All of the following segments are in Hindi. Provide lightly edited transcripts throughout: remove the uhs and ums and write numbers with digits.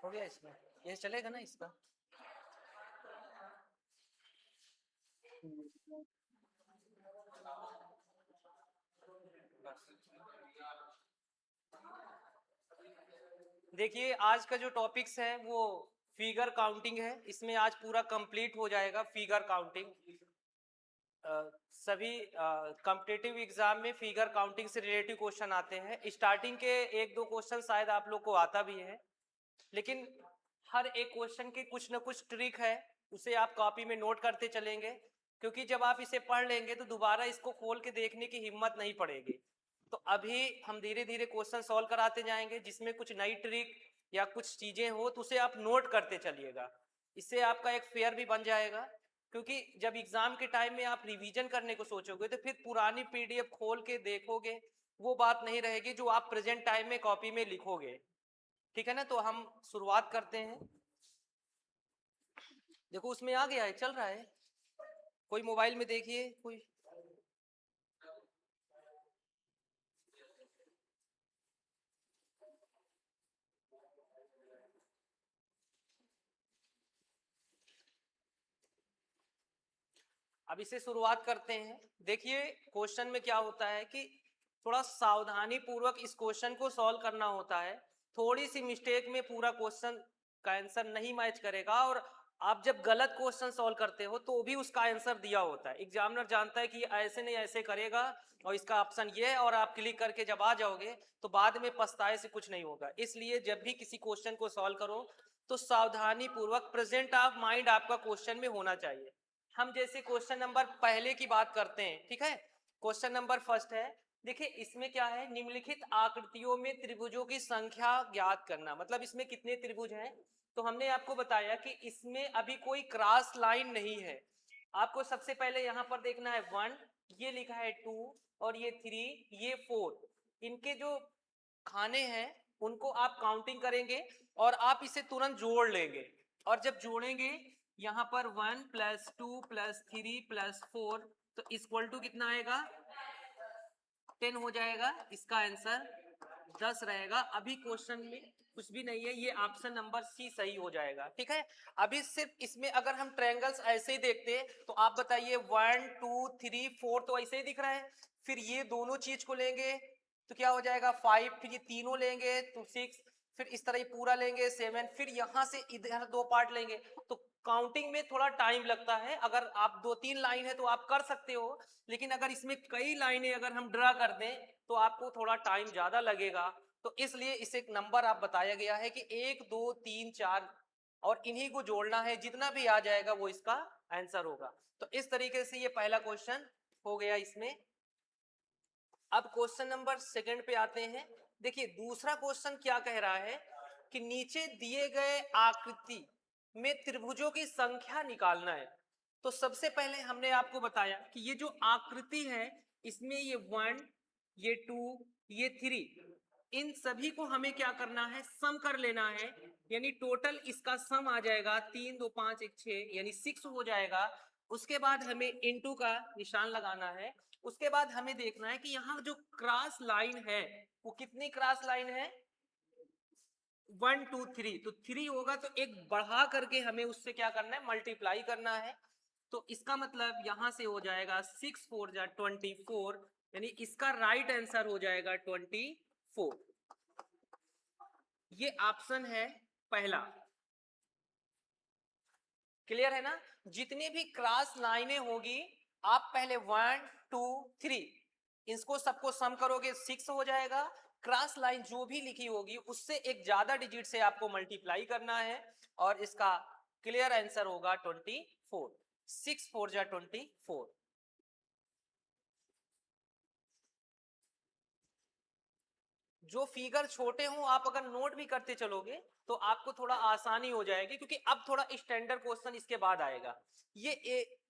हो गया इसमें, ये चलेगा ना इसका। देखिए आज का जो टॉपिक्स है वो फिगर काउंटिंग है, इसमें आज पूरा कंप्लीट हो जाएगा फिगर काउंटिंग। सभी कॉम्पिटिटिव एग्जाम में फिगर काउंटिंग से रिलेटिव क्वेश्चन आते हैं। स्टार्टिंग के एक दो क्वेश्चन शायद आप लोग को आता भी है, लेकिन हर एक क्वेश्चन की कुछ ना कुछ ट्रिक है, उसे आप कॉपी में नोट करते चलेंगे, क्योंकि जब आप इसे पढ़ लेंगे तो दोबारा इसको खोल के देखने की हिम्मत नहीं पड़ेगी। तो अभी हम धीरे धीरे क्वेश्चन सॉल्व कराते जाएंगे, जिसमें कुछ नई ट्रिक या कुछ चीजें हो तो उसे आप नोट करते चलिएगा। इससे आपका एक फेयर भी बन जाएगा, क्योंकि जब एग्जाम के टाइम में आप रिवीजन करने को सोचोगे तो फिर पुरानी पीडीएफ खोल के देखोगे, वो बात नहीं रहेगी जो आप प्रेजेंट टाइम में कॉपी में लिखोगे। ठीक है ना, तो हम शुरुआत करते हैं। देखो उसमें आ गया है, चल रहा है, कोई मोबाइल में देखिए कोई। अब इसे शुरुआत करते हैं। देखिए क्वेश्चन में क्या होता है कि थोड़ा सावधानी पूर्वक इस क्वेश्चन को सॉल्व करना होता है। थोड़ी सी मिस्टेक में पूरा क्वेश्चन का आंसर नहीं मैच करेगा, और आप जब गलत क्वेश्चन सॉल्व करते हो तो भी उसका आंसर दिया होता है। एग्जामिनर जानता है कि ऐसे नहीं ऐसे करेगा और इसका ऑप्शन ये है, और आप क्लिक करके जब आ जाओगे तो बाद में पछताए से कुछ नहीं होगा। इसलिए जब भी किसी क्वेश्चन को सॉल्व करो तो सावधानी पूर्वक प्रेजेंट ऑफ माइंड आपका क्वेश्चन में होना चाहिए। हम जैसे क्वेश्चन नंबर पहले की बात करते हैं, ठीक है। क्वेश्चन नंबर फर्स्ट है, देखिए इसमें क्या है, निम्नलिखित आकृतियों में त्रिभुजों की संख्या ज्ञात करना। मतलब इसमें कितने त्रिभुज हैं, तो हमने आपको बताया कि इसमें अभी कोई क्रॉस लाइन नहीं है। आपको सबसे पहले यहां पर देखना है 1, ये लिखा है 2, और ये 3, ये 4। इनके जो खाने हैं उनको आप काउंटिंग करेंगे और आप इसे तुरंत जोड़ लेंगे। और जब जोड़ेंगे यहां पर 1 + 2 + 3 + 4, तो इक्वल टू कितना आएगा, 10 हो जाएगा। इसका आंसर 10 रहेगा। अभी क्वेश्चन में कुछ भी नहीं है, ये ऑप्शन नंबर सी सही हो जाएगा। ठीक है, अभी सिर्फ इसमें अगर हम ट्रायंगल्स ऐसे ही देखते तो आप बताइए 1 2 3 4 तो ऐसे ही दिख रहा है। फिर ये दोनों चीज को लेंगे तो क्या हो जाएगा 5, फिर ये तीनों लेंगे तो 6, फिर इस तरह ये पूरा लेंगे 7, फिर यहां से इधर दो पार्ट लेंगे। तो काउंटिंग में थोड़ा टाइम लगता है। अगर आप 2-3 लाइन है तो आप कर सकते हो, लेकिन अगर इसमें कई लाइनें अगर हम ड्रा कर दें तो आपको थोड़ा टाइम ज्यादा लगेगा। तो इसलिए इसे एक नंबर आप बताया गया है कि 1 2 3 4, और इन्हीं को जोड़ना है, जितना भी आ जाएगा वो इसका आंसर होगा। तो इस तरीके से ये पहला क्वेश्चन हो गया इसमें। अब क्वेश्चन नंबर सेकंड पे आते हैं। देखिए दूसरा क्वेश्चन क्या कह रहा है कि नीचे दिए गए आकृति में त्रिभुजों की संख्या निकालना है। तो सबसे पहले हमने आपको बताया कि ये जो आकृति है इसमें ये 1, ये 2, ये 3, इन सभी को हमें क्या करना है, सम कर लेना है। यानी टोटल इसका सम आ जाएगा 3 2 5 1 6, यानी 6 हो जाएगा। उसके बाद हमें इनटू का निशान लगाना है। उसके बाद हमें देखना है कि यहाँ जो क्रॉस लाइन है वो कितनी क्रॉस लाइन है, 1 2 3, तो 3 होगा तो एक बढ़ा करके हमें उससे क्या करना है, मल्टीप्लाई करना है। तो इसका मतलब यहां से हो जाएगा 6 4 जा 24, यानी इसका राइट आंसर हो जाएगा 24। ये ऑप्शन है पहला। क्लियर है ना। जितनी भी क्रॉस लाइनें होगी आप पहले 1 2 3 इसको सबको सम करोगे 6 हो जाएगा। क्रॉस लाइन जो भी लिखी होगी उससे एक ज्यादा डिजिट से आपको मल्टीप्लाई करना है, और इसका क्लियर आंसर होगा 24। 6 4 जा 24। जो फिगर छोटे हो आप अगर नोट भी करते चलोगे तो आपको थोड़ा आसानी हो जाएगी, क्योंकि अब थोड़ा स्टैंडर्ड क्वेश्चन इसके बाद आएगा। ये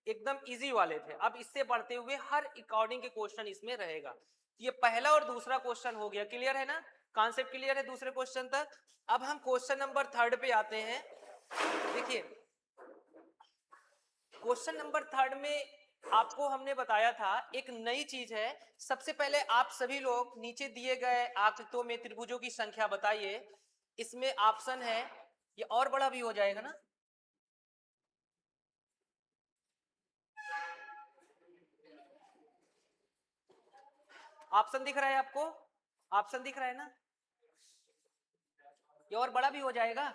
एकदम इजी वाले थे, अब इससे बढ़ते हुए हर अकॉर्डिंग के क्वेश्चन इसमें रहेगा। ये पहला और दूसरा क्वेश्चन हो गया, क्लियर है ना, कॉन्सेप्ट क्लियर है दूसरे क्वेश्चन तक। अब हम क्वेश्चन नंबर थर्ड पे आते हैं। देखिए क्वेश्चन नंबर थर्ड में आपको हमने बताया था एक नई चीज है। सबसे पहले आप सभी लोग नीचे दिए गए आकृतियों में त्रिभुजों की संख्या बताइए। इसमें ऑप्शन है ये और बड़ा भी हो जाएगा ना। ऑप्शन दिख रहा है आपको, ऑप्शन दिख रहा है ना, ये और बड़ा भी हो जाएगा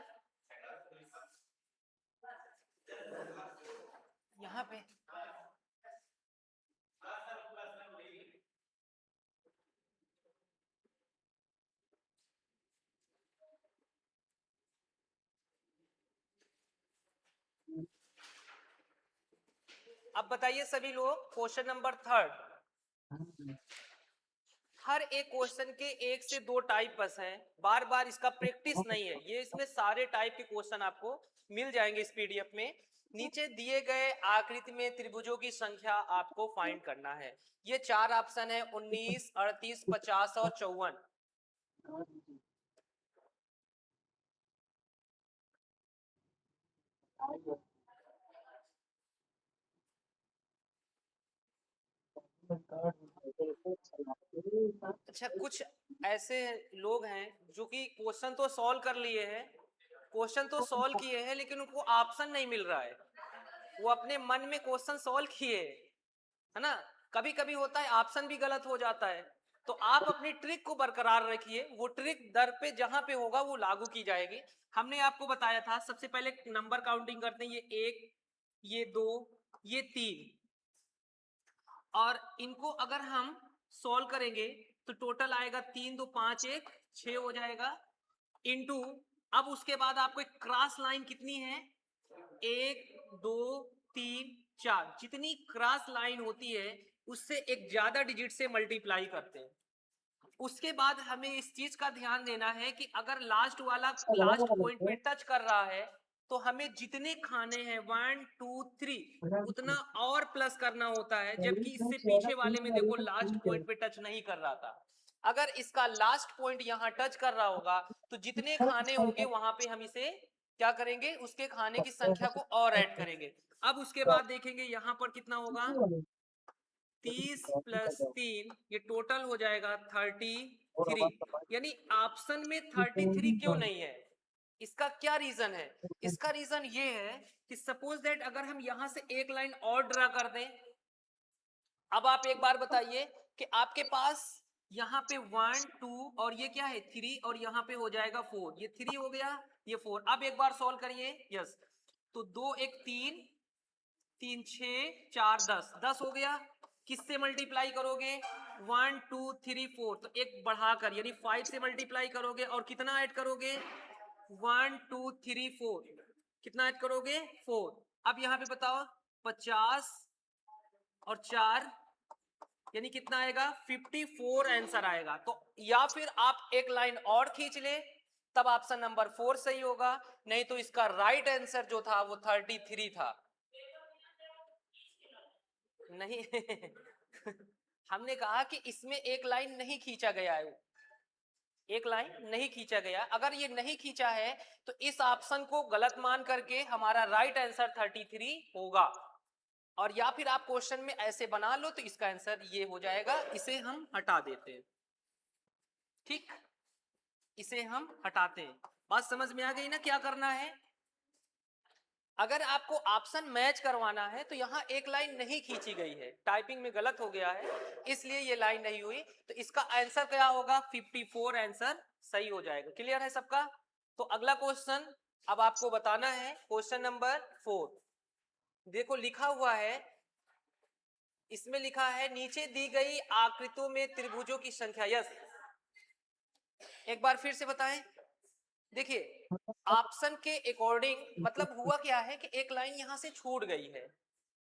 यहाँ पे। अब बताइए सभी लोग, क्वेश्चन नंबर 3, हर एक क्वेश्चन के 1 से 2 टाइप बस हैं, बार बार इसका प्रैक्टिस नहीं है। ये इसमें सारे टाइप के क्वेश्चन आपको मिल जाएंगे इस पीडीएफ में। नीचे दिए गए आकृति में त्रिभुजों की संख्या आपको फाइंड करना है। ये 4 ऑप्शन है, 19, 38, 50 और 54। अच्छा, कुछ ऐसे लोग हैं जो कि क्वेश्चन तो सॉल्व कर लिए हैं, क्वेश्चन तो सॉल्व किए हैं, लेकिन उनको ऑप्शन नहीं मिल रहा है। वो अपने मन में क्वेश्चन सॉल्व किए, है ना, कभी कभी होता है ऑप्शन भी गलत हो जाता है। तो आप अपनी ट्रिक को बरकरार रखिए, वो ट्रिक दर पे जहां पे होगा वो लागू की जाएगी। हमने आपको बताया था, सबसे पहले नंबर काउंटिंग करते हैं, ये 1, ये 2, ये 3, और इनको अगर हम सॉल्व करेंगे तो टोटल आएगा 3 2 5 1 6 हो जाएगा, इनटू, अब उसके बाद आपको एक क्रॉस लाइन कितनी है, 1 2 3 4, जितनी क्रॉस लाइन होती है उससे एक ज्यादा डिजिट से मल्टीप्लाई करते हैं। उसके बाद हमें इस चीज का ध्यान देना है कि अगर लास्ट वाला लास्ट पॉइंट पे टच कर रहा है तो हमें जितने खाने हैं 1 2 3 उतना और प्लस करना होता है, जबकि इससे पीछे वाले में देखो लास्ट पॉइंट पे टच नहीं कर रहा था। अगर इसका लास्ट पॉइंट यहाँ टच कर रहा होगा तो जितने खाने होंगे वहां पे हम इसे क्या करेंगे, उसके खाने की संख्या को और ऐड करेंगे। अब उसके बाद देखेंगे यहाँ पर कितना होगा, 30 + 3, ये टोटल हो जाएगा 33। यानी ऑप्शन में 33 क्यों नहीं है, इसका क्या रीजन है? इसका रीजन ये है कि सपोज दैट अगर हम यहां से एक लाइन और ड्रा कर दें। अब आप एक बार बताइए कि आपके पास यहाँ पे 1 2 और ये क्या है 3, और यहाँ पे हो जाएगा 4, ये 3 हो गया, ये 4। अब एक बार सॉल्व करिए, यस, तो 2 1 3 3 6 4 10, 10 हो गया। किससे मल्टीप्लाई करोगे, 1 2 3 4, तो एक बढ़ाकर यानी 5 से मल्टीप्लाई करोगे, और कितना ऐड करोगे, 1 2 3 4, कितना ऐड करोगे, 4। अब यहाँ पे बताओ, 50 और 4 यानी कितना आएगा, 54 आंसर आएगा। तो या फिर आप एक लाइन और खींच ले, तब ऑप्शन नंबर 4 सही होगा, नहीं तो इसका राइट आंसर जो था वो 33 था। नहीं हमने कहा कि इसमें एक लाइन नहीं खींचा गया है, एक लाइन नहीं खींचा गया। अगर ये नहीं खींचा है तो इस ऑप्शन को गलत मान करके हमारा राइट आंसर 33 होगा। और या फिर आप क्वेश्चन में ऐसे बना लो तो इसका आंसर ये हो जाएगा, इसे हम हटा देते हैं। ठीक, इसे हम हटाते हैं। बात समझ में आ गई ना क्या करना है? अगर आपको ऑप्शन मैच करवाना है तो यहाँ एक लाइन नहीं खींची गई है, टाइपिंग में गलत हो गया है, इसलिए ये लाइन नहीं हुई। तो इसका आंसर क्या होगा, 54 आंसर सही हो जाएगा। क्लियर है सबका? तो अगला क्वेश्चन अब आपको बताना है, क्वेश्चन नंबर 4। देखो लिखा हुआ है, इसमें लिखा है नीचे दी गई आकृतियों में त्रिभुजों की संख्या। यस, एक बार फिर से बताएं। देखिए ऑप्शन के अकॉर्डिंग मतलब हुआ क्या है कि एक लाइन यहां से छूट गई है,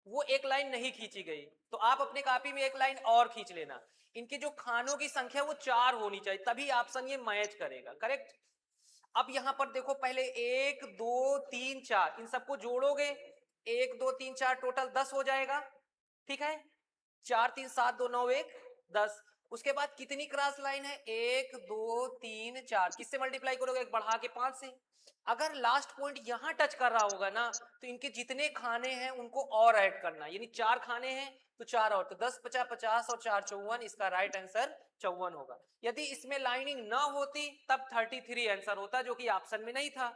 वो एक लाइन नहीं खींची गई, तो आप अपने कॉपी में एक लाइन और खींच लेना। इनके जो खानों की संख्या वो 4 होनी चाहिए, तभी ऑप्शन ये मैच करेगा। करेक्ट? अब यहां पर देखो, पहले 1 2 3 4 इन सबको जोड़ोगे, 1 2 3 4 टोटल 10 हो जाएगा। ठीक है, 4 3 7 2 9 1 10। उसके बाद कितनी क्रॉस लाइन है, 1 2 3 4, किससे मल्टीप्लाई करोगे, एक बढ़ा के 5 से। अगर लास्ट पॉइंट यहां टच कर रहा होगा ना तो इनके जितने खाने हैं उनको और ऐड करना, यानी 4 खाने हैं तो 4 और, तो 10 50 50 और 4 54, इसका राइट आंसर 54 होगा। यदि इसमें लाइनिंग ना होती तब 33 आंसर होता, जो कि ऑप्शन में नहीं था।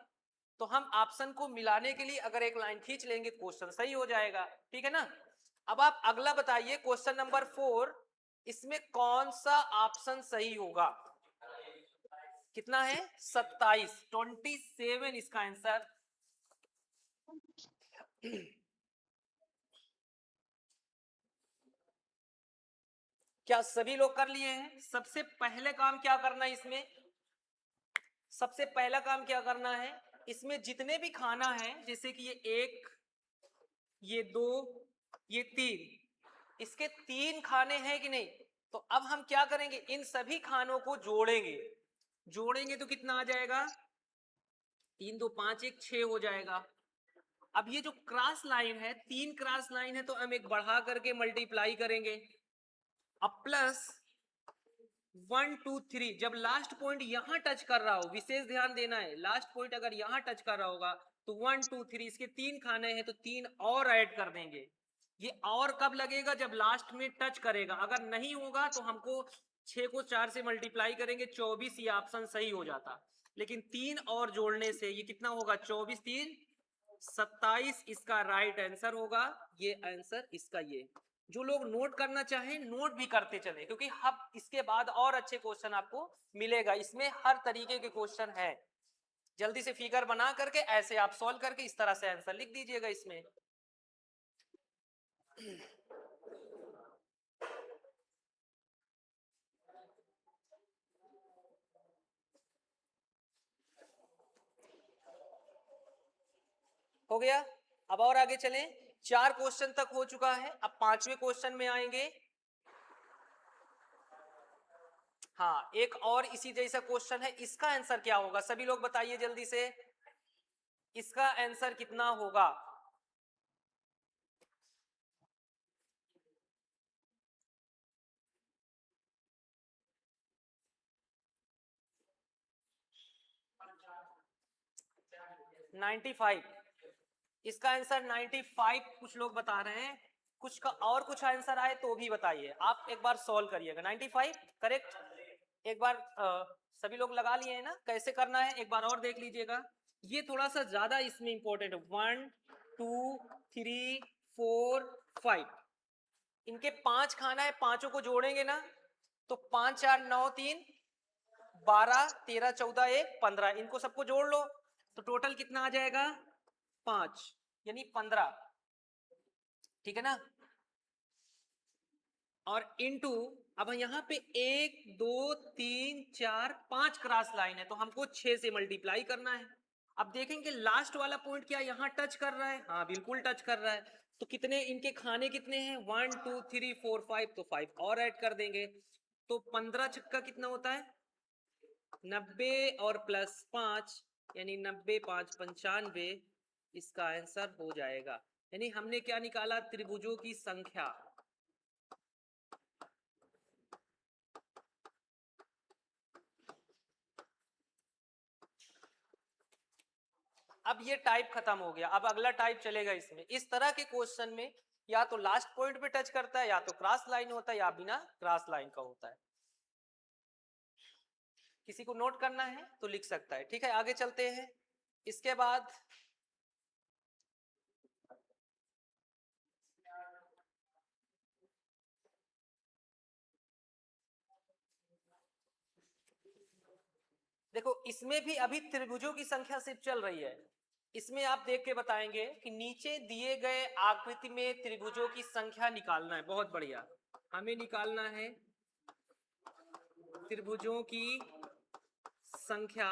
तो हम ऑप्शन को मिलाने के लिए अगर एक लाइन खींच लेंगे क्वेश्चन सही हो जाएगा, ठीक है ना। अब आप अगला बताइए क्वेश्चन नंबर 4, इसमें कौन सा ऑप्शन सही होगा। कितना है 27, 27 इसका आंसर। क्या सभी लोग कर लिए हैं। सबसे पहले काम क्या करना है इसमें, सबसे पहला काम क्या करना है, इसमें जितने भी खाना है जैसे कि ये 1, ये 2, ये 3, इसके 3 खाने हैं कि नहीं। तो अब हम क्या करेंगे, इन सभी खानों को जोड़ेंगे। जोड़ेंगे तो कितना आ जाएगा, 3 2 5 1 6 हो जाएगा। अब ये जो क्रॉस लाइन है, 3 क्रॉस लाइन है, तो हम एक बढ़ा करके मल्टीप्लाई करेंगे। अब प्लस 1 2 3, जब लास्ट पॉइंट यहां टच कर रहा हो, विशेष ध्यान देना है, लास्ट पॉइंट अगर यहां टच कर रहा होगा तो 1 2 3, इसके 3 खाने हैं तो 3 और ऐड कर देंगे। ये और कब लगेगा, जब लास्ट में टच करेगा। अगर नहीं होगा तो हमको 6 को 4 से मल्टीप्लाई करेंगे, 24, ये ऑप्शन सही हो जाता। लेकिन 3 और जोड़ने से ये कितना होगा, 24 3 27, इसका राइट आंसर होगा। ये आंसर इसका ये। जो लोग नोट करना चाहें नोट भी करते चले, क्योंकि अब इसके बाद और अच्छे क्वेश्चन आपको मिलेगा। इसमें हर तरीके के क्वेश्चन है। जल्दी से फिगर बना करके ऐसे आप सॉल्व करके इस तरह से आंसर लिख दीजिएगा इसमें। हो गया। अब और आगे चलें। 4 क्वेश्चन तक हो चुका है, अब 5वें क्वेश्चन में आएंगे। हाँ, एक और इसी जैसा क्वेश्चन है, इसका आंसर क्या होगा, सभी लोग बताइए जल्दी से, इसका आंसर कितना होगा। नाइन्टी 95, इसका आंसर 95 कुछ लोग बता रहे हैं, कुछ का और कुछ आंसर आए तो भी बताइए। आप एक बार सॉल्व करिएगा। 95 करेक्ट। एक बार सभी लोग लगा लिए हैं ना, कैसे करना है एक बार और देख लीजिएगा। ये थोड़ा सा ज्यादा इसमें इंपॉर्टेंट है। 1 2 3 4 5, इनके 5 खाना है, पांचों को जोड़ेंगे ना तो 5 4 9 3 12 13 14 1 15, इनको सबको जोड़ लो तो टोटल कितना आ जाएगा 5, यानी 15, ठीक है ना। और इनटू, अब यहाँ पे 1 2 3 4 5 क्रॉस लाइन है, तो हमको 6 से मल्टीप्लाई करना है। अब देखेंगे लास्ट वाला पॉइंट क्या यहाँ टच कर रहा है, हाँ बिल्कुल टच कर रहा है। तो कितने इनके खाने कितने हैं, 1 2 3 4 5, तो 5 और ऐड कर देंगे। तो 15 छक्का कितना होता है 90, और प्लस 5 यानी 90 5 95, इसका आंसर हो जाएगा। यानी हमने क्या निकाला, त्रिभुजों की संख्या। अब ये टाइप खत्म हो गया, अब अगला टाइप चलेगा इसमें। इस तरह के क्वेश्चन में या तो लास्ट पॉइंट पे टच करता है, या तो क्रॉस लाइन होता है, या बिना क्रॉस लाइन का होता है। किसी को नोट करना है तो लिख सकता है, ठीक है। आगे चलते हैं। इसके बाद देखो, इसमें भी अभी त्रिभुजों की संख्या सिर्फ चल रही है। इसमें आप देख के बताएंगे कि नीचे दिए गए आकृति में त्रिभुजों की संख्या निकालना है। बहुत बढ़िया, हमें निकालना है त्रिभुजों की संख्या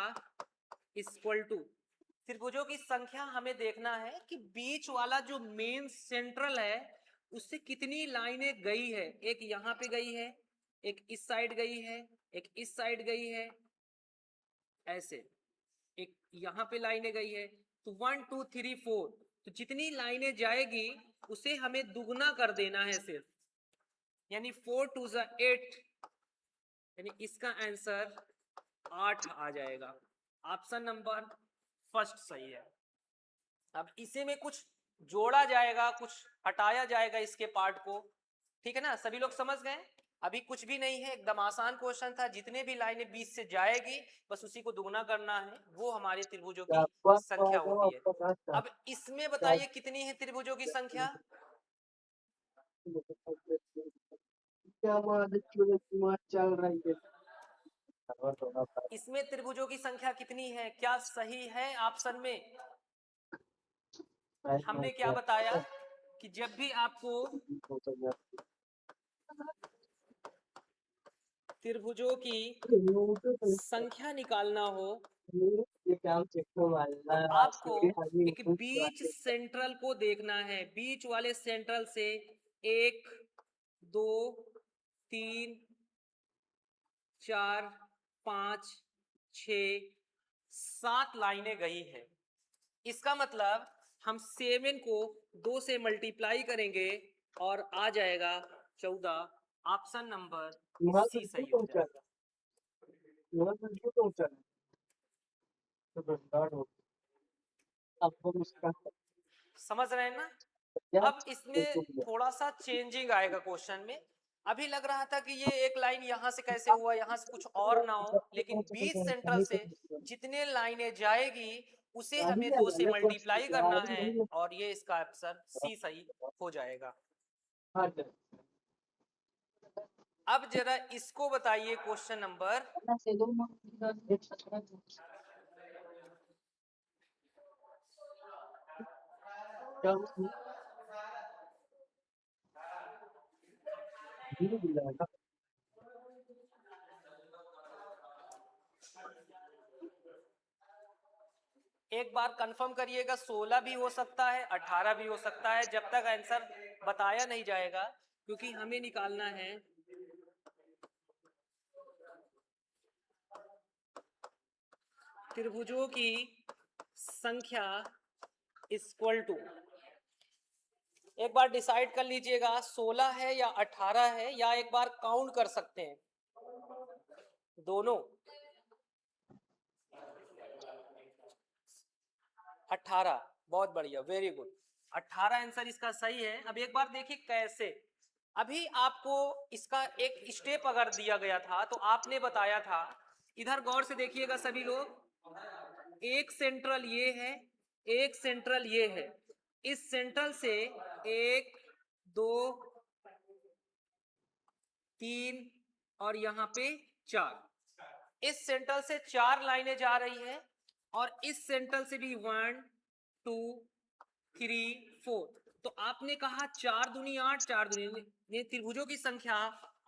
इक्वल टू, त्रिभुजों की संख्या हमें देखना है कि बीच वाला जो मेन सेंट्रल है उससे कितनी लाइनें गई है। एक यहां पे गई है, एक इस साइड गई है, एक इस साइड गई है, ऐसे एक यहां पे लाइनें गई है। तो 1 2 3 4, तो जितनी लाइनें जाएगी उसे हमें दुगना कर देना है सिर्फ, यानी 4 2 8, यानी इसका आंसर 8 आ जाएगा। ऑप्शन नंबर फर्स्ट सही है। अब इसे में कुछ जोड़ा जाएगा, कुछ हटाया जाएगा इसके पार्ट को, ठीक है ना। सभी लोग समझ गए। अभी कुछ भी नहीं है, एकदम आसान क्वेश्चन था। जितने भी लाइनें 20 से जाएगी बस उसी को दुगना करना है, वो हमारे त्रिभुजों की संख्या होती है। अब इसमें बताइए कितनी है त्रिभुजों की संख्या? चल रही है। इसमें त्रिभुजों की संख्या कितनी है? क्या सही है ऑप्शन में? हमने क्या बताया कि जब भी आपको त्रिभुजों की संख्या निकालना हो ये काम तो आपको एक बीच सेंट्रल को देखना है। बीच वाले सेंट्रल से 1 2 3 4 5 6 7 लाइनें गई है। इसका मतलब हम 7 को 2 से मल्टीप्लाई करेंगे और आ जाएगा 14। ऑप्शन नंबर सी सही हो जाएगा। समझ रहे हैं ना? अब इसमें थोड़ा सा चेंजिंग आएगा क्वेश्चन में। अभी लग रहा था कि ये एक लाइन यहाँ से कैसे हुआ, यहाँ से कुछ और ना हो, लेकिन बीच सेंट्रल से जितने लाइनें जाएगी उसे हमें 2 से मल्टीप्लाई करना है और ये इसका आंसर सी सही हो जाएगा। अब जरा इसको बताइए क्वेश्चन नंबर एक बार कंफर्म करिएगा। 16 भी हो सकता है, 18 भी हो सकता है, जब तक आंसर बताया नहीं जाएगा, क्योंकि हमें निकालना है त्रिभुजों की संख्या इक्वल टू। एक बार डिसाइड कर लीजिएगा 16 है या 18 है, या एक बार काउंट कर सकते हैं दोनों। 18, बहुत बढ़िया, वेरी गुड। 18 आंसर इसका सही है। अब एक बार देखिए कैसे। अभी आपको इसका एक स्टेप अगर दिया गया था तो आपने बताया था, इधर गौर से देखिएगा सभी लोग, एक सेंट्रल ये है, एक सेंट्रल ये है। इस सेंट्रल से 1 2 3 और यहाँ पे 4। इस सेंट्रल से 4 लाइनें जा रही है और इस सेंट्रल से भी 1 2 3 4। तो आपने कहा 4 दूनी 8, 4 दूनी, त्रिभुजों की संख्या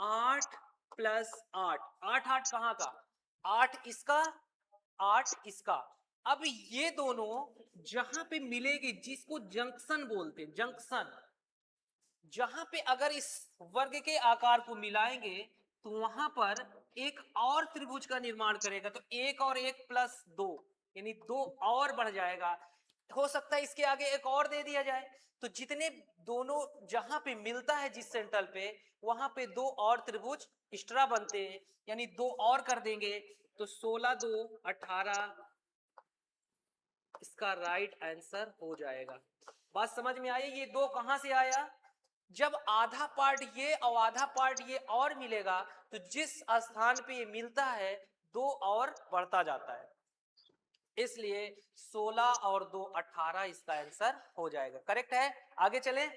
8 प्लस 8। 8 8 कहाँ का? 8 इसका, 8 इसका। अब ये दोनों जहां पे मिलेगी, जिसको जंक्शन बोलते हैं, जंक्शन, जहां पे अगर इस वर्ग के आकार को मिलाएंगे तो वहां पर एक और त्रिभुज का निर्माण करेगा। तो 1 और 1 प्लस 2 यानी 2 और बढ़ जाएगा। हो सकता है इसके आगे एक और दे दिया जाए। तो जितने दोनों जहां पे मिलता है जिस सेंट्रल पे, वहां पे 2 और त्रिभुज एक्स्ट्रा बनते हैं, यानी 2 और कर देंगे। तो 16 2 18 इसका राइट आंसर हो जाएगा। बात समझ में आई? ये 2 कहां से आया? जब आधा पार्ट ये और आधा पार्ट ये और मिलेगा तो जिस स्थान पे ये मिलता है 2 और बढ़ता जाता है। इसलिए 16 और 2 18 इसका आंसर हो जाएगा। करेक्ट है। आगे चलें।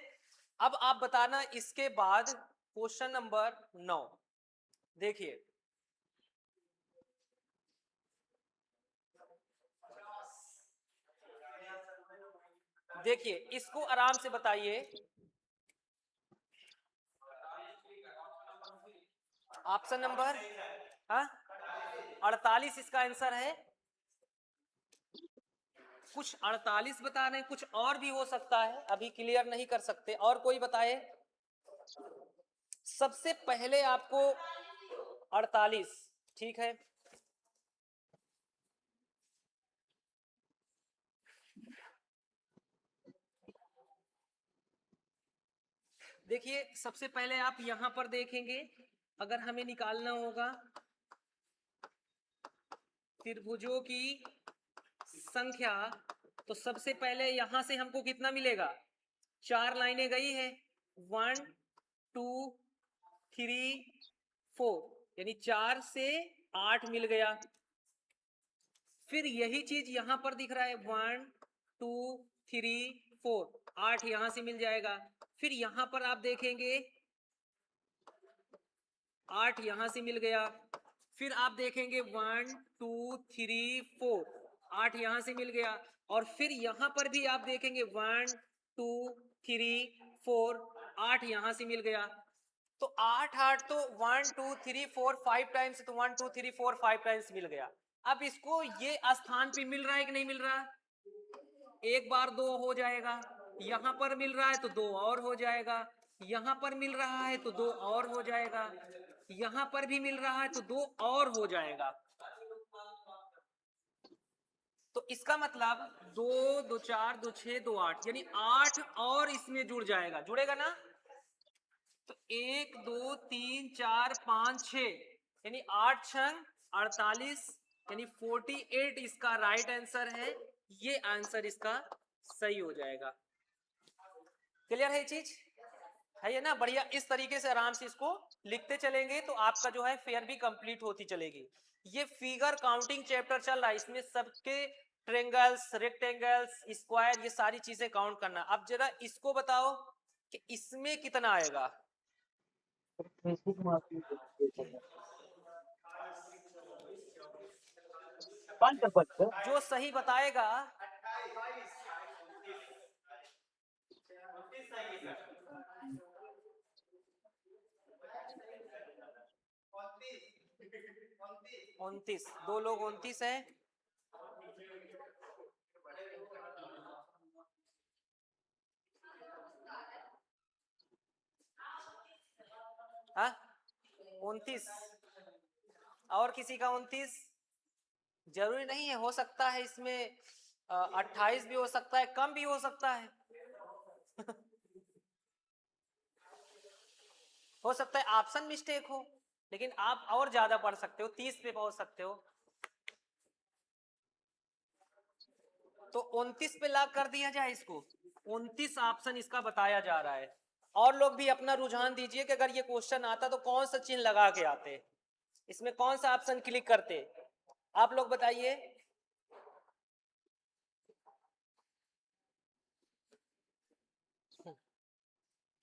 अब आप बताना इसके बाद क्वेश्चन नंबर 9 देखिए। देखिए इसको आराम से बताइए। ऑप्शन नंबर 48 इसका आंसर है। कुछ 48 बता रहे हैं, कुछ और भी हो सकता है, अभी क्लियर नहीं कर सकते। और कोई बताए? सबसे पहले आपको 48, ठीक है। देखिए सबसे पहले आप यहां पर देखेंगे, अगर हमें निकालना होगा त्रिभुजों की संख्या, तो सबसे पहले यहां से हमको कितना मिलेगा? 4 लाइनें गई है, 1 2 3 4 यानी 4 से 8 मिल गया। फिर यही चीज यहां पर दिख रहा है 1 2 3 4, 8 यहां से मिल जाएगा। फिर यहां पर आप देखेंगे 8 यहां से मिल गया। फिर आप देखेंगे 1 2 3 4, 8 यहां से मिल गया। और फिर यहां पर भी आप देखेंगे 1 2 3 4, 8 यहां से मिल गया। तो 8 8 तो 1 2 3 4 5 टाइम्स, तो 1 2 3 4 5 टाइम्स मिल गया। अब इसको ये स्थान पे मिल रहा है कि नहीं मिल रहा? एक बार 2 हो जाएगा, यहां पर मिल रहा है तो 2 और हो जाएगा, यहां पर मिल रहा है तो 2 और हो जाएगा, यहां पर भी मिल रहा है तो 2 और हो जाएगा। तो इसका मतलब 2 2 4 2 6 2 8 यानी 8 और इसमें जुड़ जाएगा, जुड़ेगा ना? तो 1 2 3 4 5 6 यानी 8 छंग 48 यानी 48 इसका राइट आंसर है। ये आंसर इसका सही हो जाएगा। क्लियर है ये चीज? है ये ना? बढ़िया। इस तरीके से आराम से इसको लिखते चलेंगे तो आपका जो है फेयर भी कंप्लीट होती चलेगी। ये फिगर काउंटिंग चैप्टर चल रहा है, इसमें सबके ट्रेंगल्स, रेक्टेंगल्स, स्क्वायर, ये सारी चीजें काउंट करना। अब जरा इसको बताओ कि इसमें कितना आएगा। फेसबुक मार्केट 5 जो सही बताएगा उनतीस, 2 लोग 29 है। हाँ 29, और किसी का 29? जरूरी नहीं है, हो सकता है इसमें 28 भी हो सकता है, कम भी हो सकता है। हो सकता है ऑप्शन मिस्टेक हो, लेकिन आप और ज्यादा पढ़ सकते हो, 30 पे पहुंच सकते हो। तो 29 पे लॉक कर दिया जाए इसको। 29 ऑप्शन इसका बताया जा रहा है। और लोग भी अपना रुझान दीजिए कि अगर ये क्वेश्चन आता तो कौन सा चिन्ह लगा के आते, इसमें कौन सा ऑप्शन क्लिक करते, आप लोग बताइए।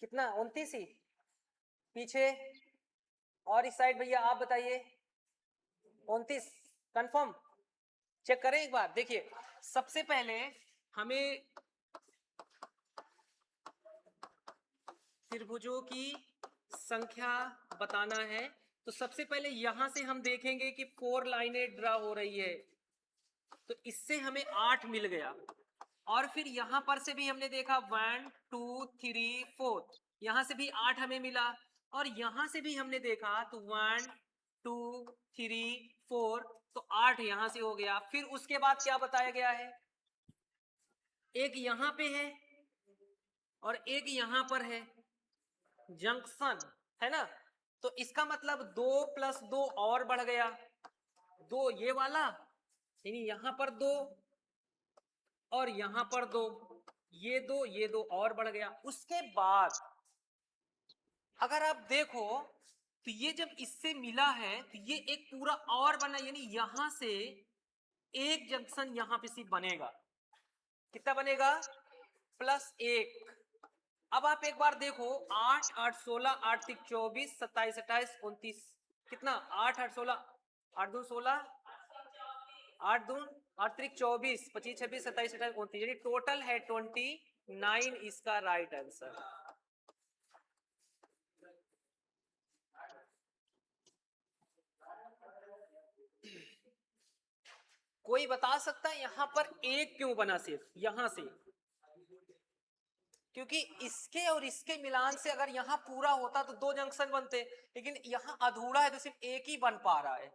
कितना? 29 ही? पीछे और इस साइड भैया आप बताइए। 29 कंफर्म? चेक करें एक बार। देखिए सबसे पहले हमें त्रिभुजों की संख्या बताना है। तो सबसे पहले यहां से हम देखेंगे कि 4 लाइनें ड्रा हो रही है, तो इससे हमें 8 मिल गया। और फिर यहां पर से भी हमने देखा 1 2 3 4, यहां से भी 8 हमें मिला। और यहां से भी हमने देखा तो 1 2 3 4, तो 8 यहां से हो गया। फिर उसके बाद क्या बताया गया है? एक यहां पे है और एक यहां पर है, जंक्शन है ना? तो इसका मतलब 2 + 2 और बढ़ गया, 2 ये वाला, यानी यहां पर 2 और यहां पर 2, ये दो और बढ़ गया। उसके बाद अगर आप देखो तो ये जब इससे मिला है तो ये एक पूरा और बना, यानी यहां से एक जंक्शन यहां पे सिर्फ बनेगा। कितना बनेगा? +1। अब आप एक बार देखो, 8 8 16, 8 3 24, 27 28 29, कितना? 8 8 16, 8 2 16, 8 2 8 3 24, 25 26 27 28 29, यानी टोटल है 29 इसका राइट आंसर। कोई बता सकता है यहां पर एक क्यों बना सिर्फ यहां से? क्योंकि इसके और इसके मिलान से अगर यहां पूरा होता तो 2 जंक्शन बनते, लेकिन यहां अधूरा है तो सिर्फ एक ही बन पा रहा है।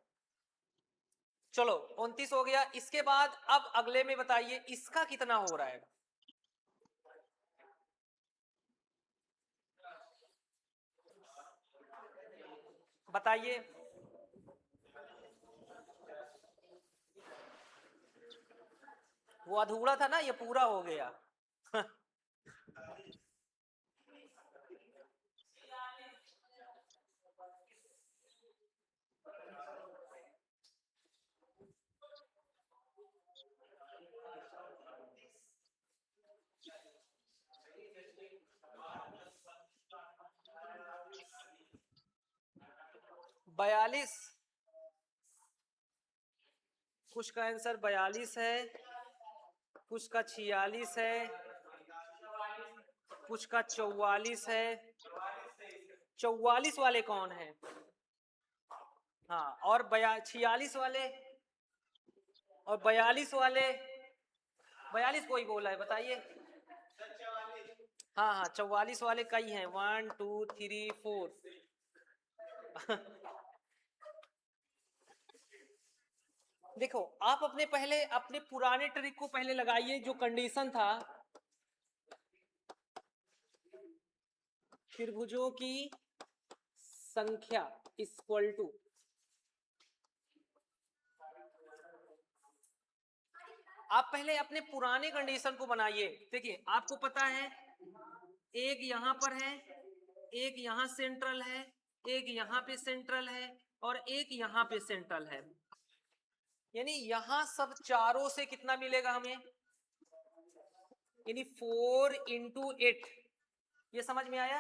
चलो 29 हो गया। इसके बाद अब अगले में बताइए इसका कितना हो रहा है? बताइए। वो अधूरा था ना, ये पूरा हो गया। 42, कुछ का आंसर 42 है, कुछ का 46 है, कुछ का 44 है। 44 वाले कौन है? हाँ, और 46 वाले और 42 वाले। 42 कोई बोला है, बताइए। हाँ हाँ, 44 वाले कई हैं, 1 2 3 4। देखो, आप अपने पुराने ट्रिक को पहले लगाइए, जो कंडीशन था त्रिभुजों की संख्या इक्वल टू, आप पहले अपने पुराने कंडीशन को बनाइए। देखिए, आपको पता है एक यहां पर है, एक यहां सेंट्रल है, एक यहां पे सेंट्रल है, और एक यहां पे सेंट्रल है। यानी यहां सब चारों से कितना मिलेगा हमें? यानी 4 इंटू 8, ये समझ में आया?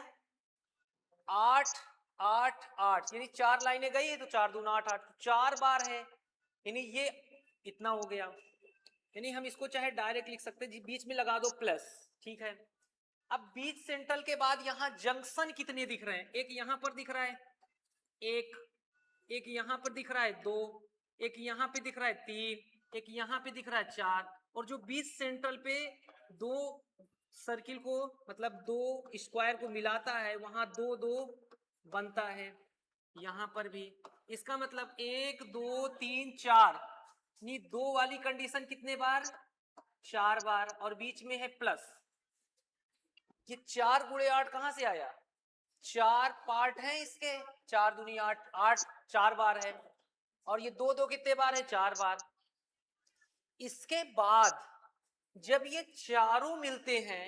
8 8 8, यानी 4 लाइनें गई है तो 4 दूना 8 8, 4 बार है, यानी ये इतना हो गया। यानी हम इसको चाहे डायरेक्ट लिख सकते हैं, बीच में लगा दो प्लस, ठीक है। अब बीच सेंट्रल के बाद यहां जंक्शन कितने दिख रहे हैं? एक यहां पर दिख रहा है, एक यहां पर दिख रहा है, 2, एक यहां पे दिख रहा है, 3, एक यहां पे दिख रहा है, 4, और जो बीच सेंट्रल पे दो सर्किल को, मतलब दो स्क्वायर को मिलाता है, वहां 2 2 बनता है। यहां पर भी इसका मतलब 1 2 3 4, ये 2 वाली कंडीशन कितने बार? 4 बार, और बीच में है प्लस। ये 4 गुणे 8 कहां से आया? 4 पार्ट है इसके, 4 दूनी 8, 8 4 बार है, और ये 2 2 कितने बार है? 4 बार। इसके बाद जब ये चारों मिलते हैं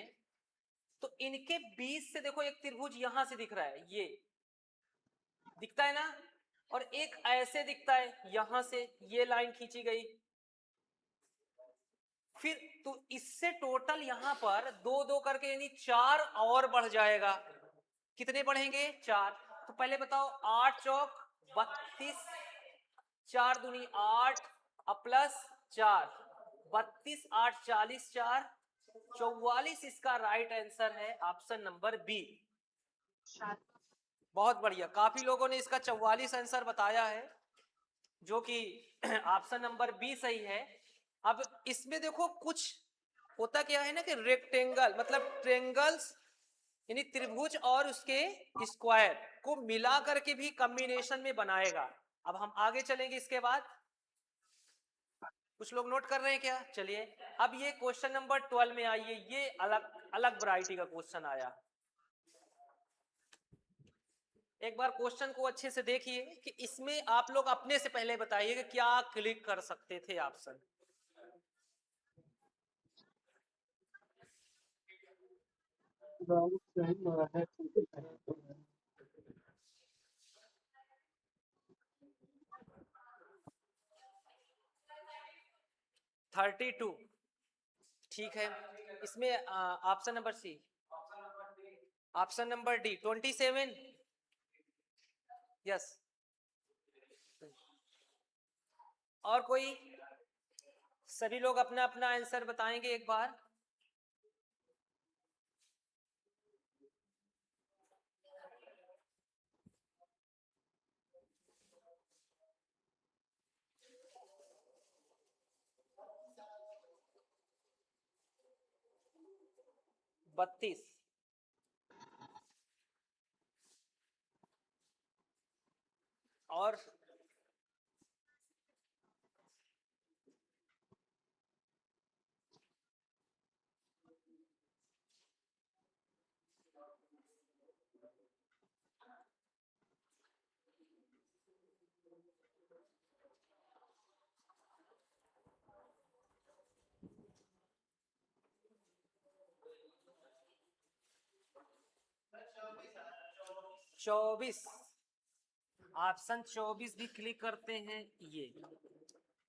तो इनके बीच से देखो एक त्रिभुज यहां से दिख रहा है, ये दिखता है ना, और एक ऐसे दिखता है, यहां से ये लाइन खींची गई। फिर तो इससे टोटल यहां पर 2 2 करके यानी 4 और बढ़ जाएगा। कितने बढ़ेंगे? 4। तो पहले बताओ, 8 चौक 32, 4 दूनी 8 प्लस 4, 32 8 40, 4 44। इसका राइट आंसर है ऑप्शन नंबर बी। बहुत बढ़िया, काफी लोगों ने इसका 44 आंसर बताया है, जो कि ऑप्शन नंबर बी सही है। अब इसमें देखो, कुछ होता क्या है ना कि रेक्टेंगल मतलब ट्रेंगल्स, यानी त्रिभुज और उसके स्क्वायर को मिला करके भी कॉम्बिनेशन में बनाएगा। अब हम आगे चलेंगे इसके बाद। कुछ लोग नोट कर रहे हैं क्या? चलिए, अब ये क्वेश्चन नंबर 12 में आइए, ये अलग अलग वैरायटी का क्वेश्चन आया। एक बार क्वेश्चन को अच्छे से देखिए कि इसमें आप लोग अपने से पहले बताइए कि क्या क्लिक कर सकते थे ऑप्शन। सही हो रहा है। 32, ठीक है। इसमें option number C, option number D 27, yes. और कोई? सभी लोग अपना अपना आंसर बताएंगे एक बार। बत्तीस। और चौबीस, ऑप्शन 24 भी क्लिक करते हैं। ये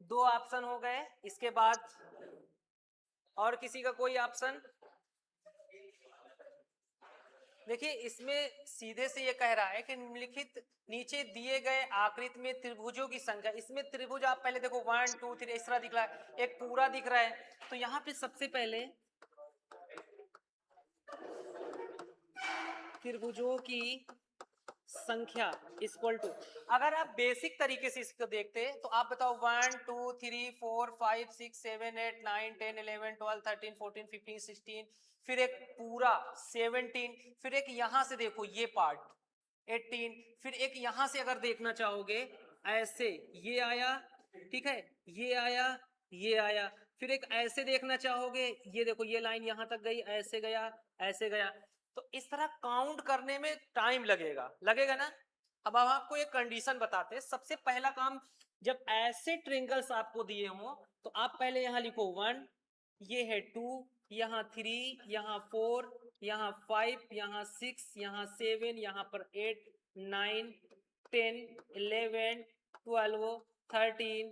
2 ऑप्शन हो गए। इसके बाद और किसी का कोई ऑप्शन देखिए इसमें सीधे से ये कह रहा है कि निम्नलिखित नीचे दिए गए आकृति में त्रिभुजों की संख्या, इसमें त्रिभुज आप पहले देखो 1 2 3 इस तरह दिख रहा है, एक पूरा दिख रहा है। तो यहाँ पे सबसे पहले त्रिभुजों की संख्या इक्वल टू, अगर आप बेसिक तरीके से इसको देखते तो आप बताओ 1 2 3 4 5 6 7 8 9 10 11 12 13 14 15 16, फिर एक पूरा 17, फिर एक यहां से देखो ये पार्ट 18, फिर एक यहां से अगर देखना चाहोगे ऐसे ये आया, ठीक है, ये आया, ये आया, फिर एक ऐसे देखना चाहोगे, ये देखो ये लाइन यहां तक गई, ऐसे गया, ऐसे गया। तो इस तरह काउंट करने में टाइम लगेगा ना। अब हम आपको एक कंडीशन बताते हैं। सबसे पहला काम, जब ऐसे ट्रिंगल्स आपको दिए हो तो आप पहले यहां लिखो 1, ये है 2, यहाँ 3, यहाँ 4, यहाँ 5, यहाँ 6, यहाँ 7, यहाँ पर 8 9 10 11 12 13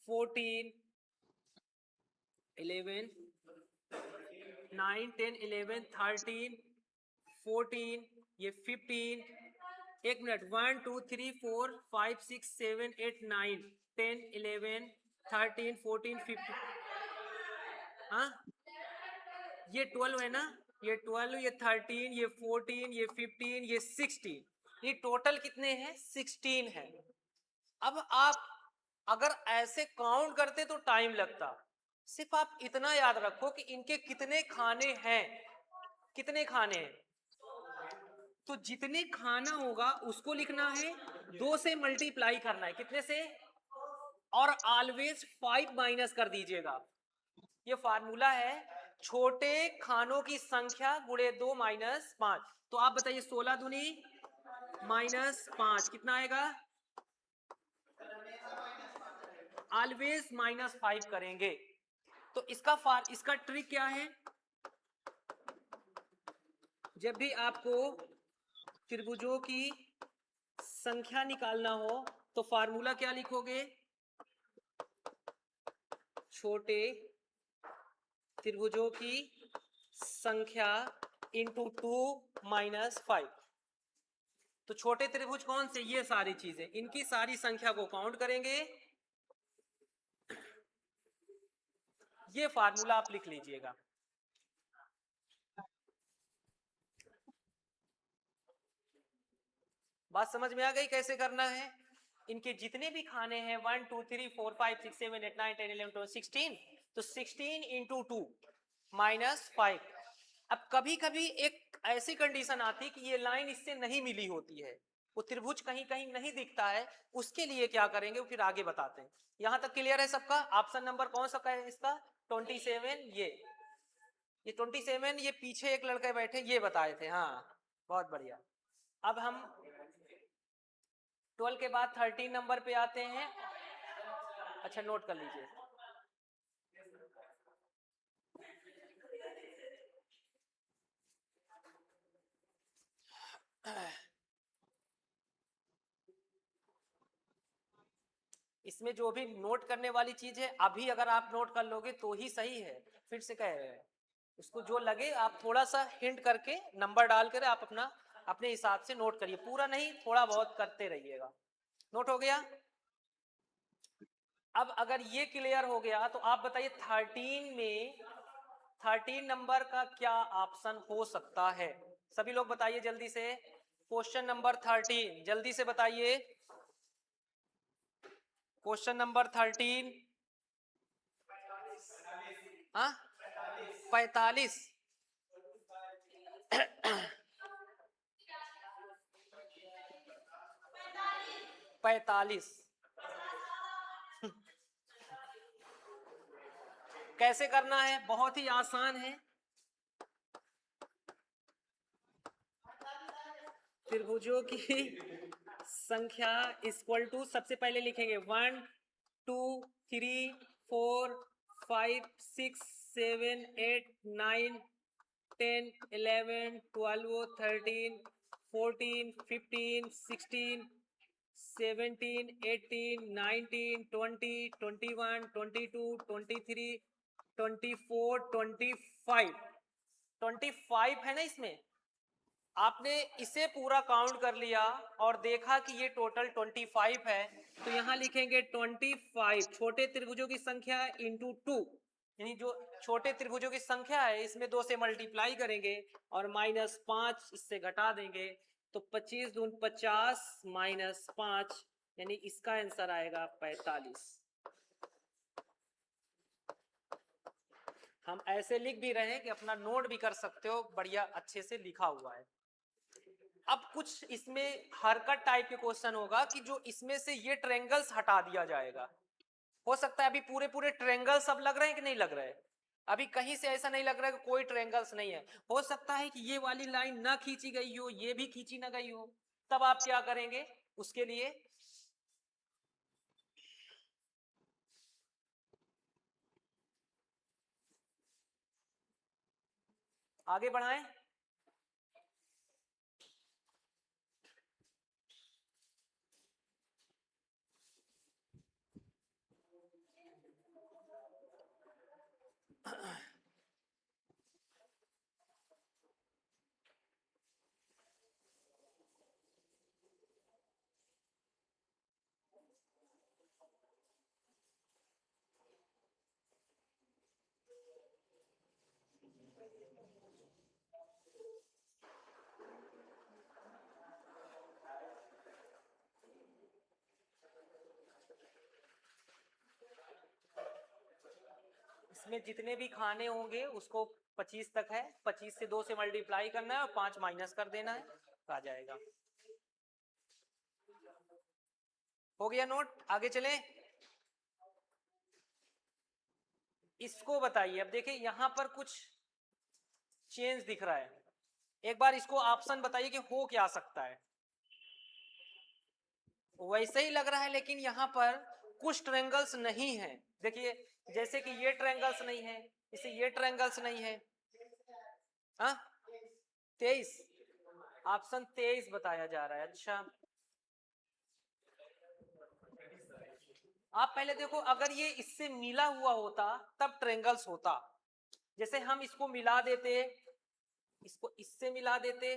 14 11 9 10 11 13 14, ये 15, एक मिनट, 1 2 3 4 5 6 7 8 9 10 11 13 14 15, हाँ ये 12 है ना, ये 12, ये 13, ये 14, ये 15, ये 16, ये टोटल कितने हैं 16 है। अब आप अगर ऐसे काउंट करते तो टाइम लगता, सिर्फ आप इतना याद रखो कि इनके कितने खाने हैं, कितने खाने हैं, तो जितने खाना होगा उसको लिखना है, 2 से मल्टीप्लाई करना है, कितने से, और ऑलवेज 5 माइनस कर दीजिएगा। ये फार्मूला है, छोटे खानों की संख्या गुणे 2 माइनस 5। तो आप बताइए 16 दूनी माइनस 5 कितना आएगा, ऑलवेज माइनस 5 करेंगे। तो इसका ट्रिक क्या है, जब भी आपको त्रिभुजों की संख्या निकालना हो तो फार्मूला क्या लिखोगे, छोटे त्रिभुजों की संख्या इंटू 2 माइनस 5। तो छोटे त्रिभुज कौन से, ये सारी चीजें, इनकी सारी संख्या को काउंट करेंगे। ये फार्मूला आप लिख लीजिएगा। बात समझ में आ गई कैसे करना है। इनके जितने भी खाने हैं 1 2 3 4 5 6 7 8 9 10 11 12 16, तो 16 इंटू 2 माइनस 5। अब कभी कभी एक ऐसी कंडीशन आती कि ये लाइन इससे नहीं मिली होती है, वो त्रिभुज कहीं कहीं नहीं दिखता है, उसके लिए क्या करेंगे फिर आगे बताते हैं। यहां तक क्लियर है सबका। ऑप्शन नंबर कौन सा है इसका, 27, ये 27, ये पीछे एक लड़के बैठे ये बताए थे, हाँ बहुत बढ़िया। अब हम 12 के बाद 13 नंबर पे आते हैं। अच्छा नोट कर लीजिए, इसमें जो भी नोट करने वाली चीज है अभी अगर आप नोट कर लोगे तो ही सही है, फिर से कह रहे हैं, उसको जो लगे आप थोड़ा सा हिंट करके नंबर डाल कर आप अपने हिसाब से नोट करिए, पूरा नहीं थोड़ा बहुत करते रहिएगा। नोट हो गया। अब अगर ये क्लियर हो गया तो आप बताइए 13 नंबर का क्या ऑप्शन हो सकता है, सभी लोग बताइए जल्दी से। क्वेश्चन नंबर 13 जल्दी से बताइए, क्वेश्चन नंबर 13, हाँ 45, 45 कैसे करना है, बहुत ही आसान है। त्रिभुजों की संख्या इक्वल टू, सबसे पहले लिखेंगे 1 2 3 4 5 6 7 8 9 10 11 12 13 14 15 16 17 18 19 20 21 22 23 24 25 25 है ना इसमें, आपने इसे पूरा काउंट कर लिया और देखा कि ये टोटल 25 है, तो यहां लिखेंगे 25 छोटे त्रिभुजों की संख्या इंटू 2, यानी जो छोटे त्रिभुजों की संख्या है इसमें 2 से मल्टीप्लाई करेंगे और -5 इससे घटा देंगे, तो 25 दून 50 -5, यानी इसका आंसर आएगा 45। हम ऐसे लिख भी रहे हैं कि अपना नोट भी कर सकते हो, बढ़िया अच्छे से लिखा हुआ है। अब कुछ इसमें हरकत टाइप के क्वेश्चन होगा कि जो इसमें से ये ट्रायंगल्स हटा दिया जाएगा। हो सकता है अभी पूरे पूरे ट्रायंगल्स अब लग रहे हैं कि नहीं लग रहे हैं, अभी कहीं से ऐसा नहीं लग रहा है कि कोई ट्रायंगल्स नहीं है। हो सकता है कि ये वाली लाइन ना खींची गई हो, ये भी खींची ना गई हो, तब आप क्या करेंगे उसके लिए, आगे बढ़ाएं। इसमें जितने भी खाने होंगे उसको 25 तक है, 25 से 2 से मल्टीप्लाई करना है और 5 माइनस कर देना है, आ जाएगा। हो गया नोट, आगे चलें। इसको बताइए, अब देखिए यहां पर कुछ चेंज दिख रहा है, एक बार इसको ऑप्शन बताइए कि हो क्या सकता है। वैसे ही लग रहा है लेकिन यहां पर कुछ ट्रायंगल्स नहीं है, देखिए जैसे कि ये ट्रायंगल्स नहीं है, इसे ये ट्रायंगल्स नहीं है। हाँ 23, ऑप्शन 23 बताया जा रहा है। अच्छा आप पहले देखो, अगर ये इससे मिला हुआ होता तब ट्रायंगल्स होता, जैसे हम इसको मिला देते, इसको इससे मिला देते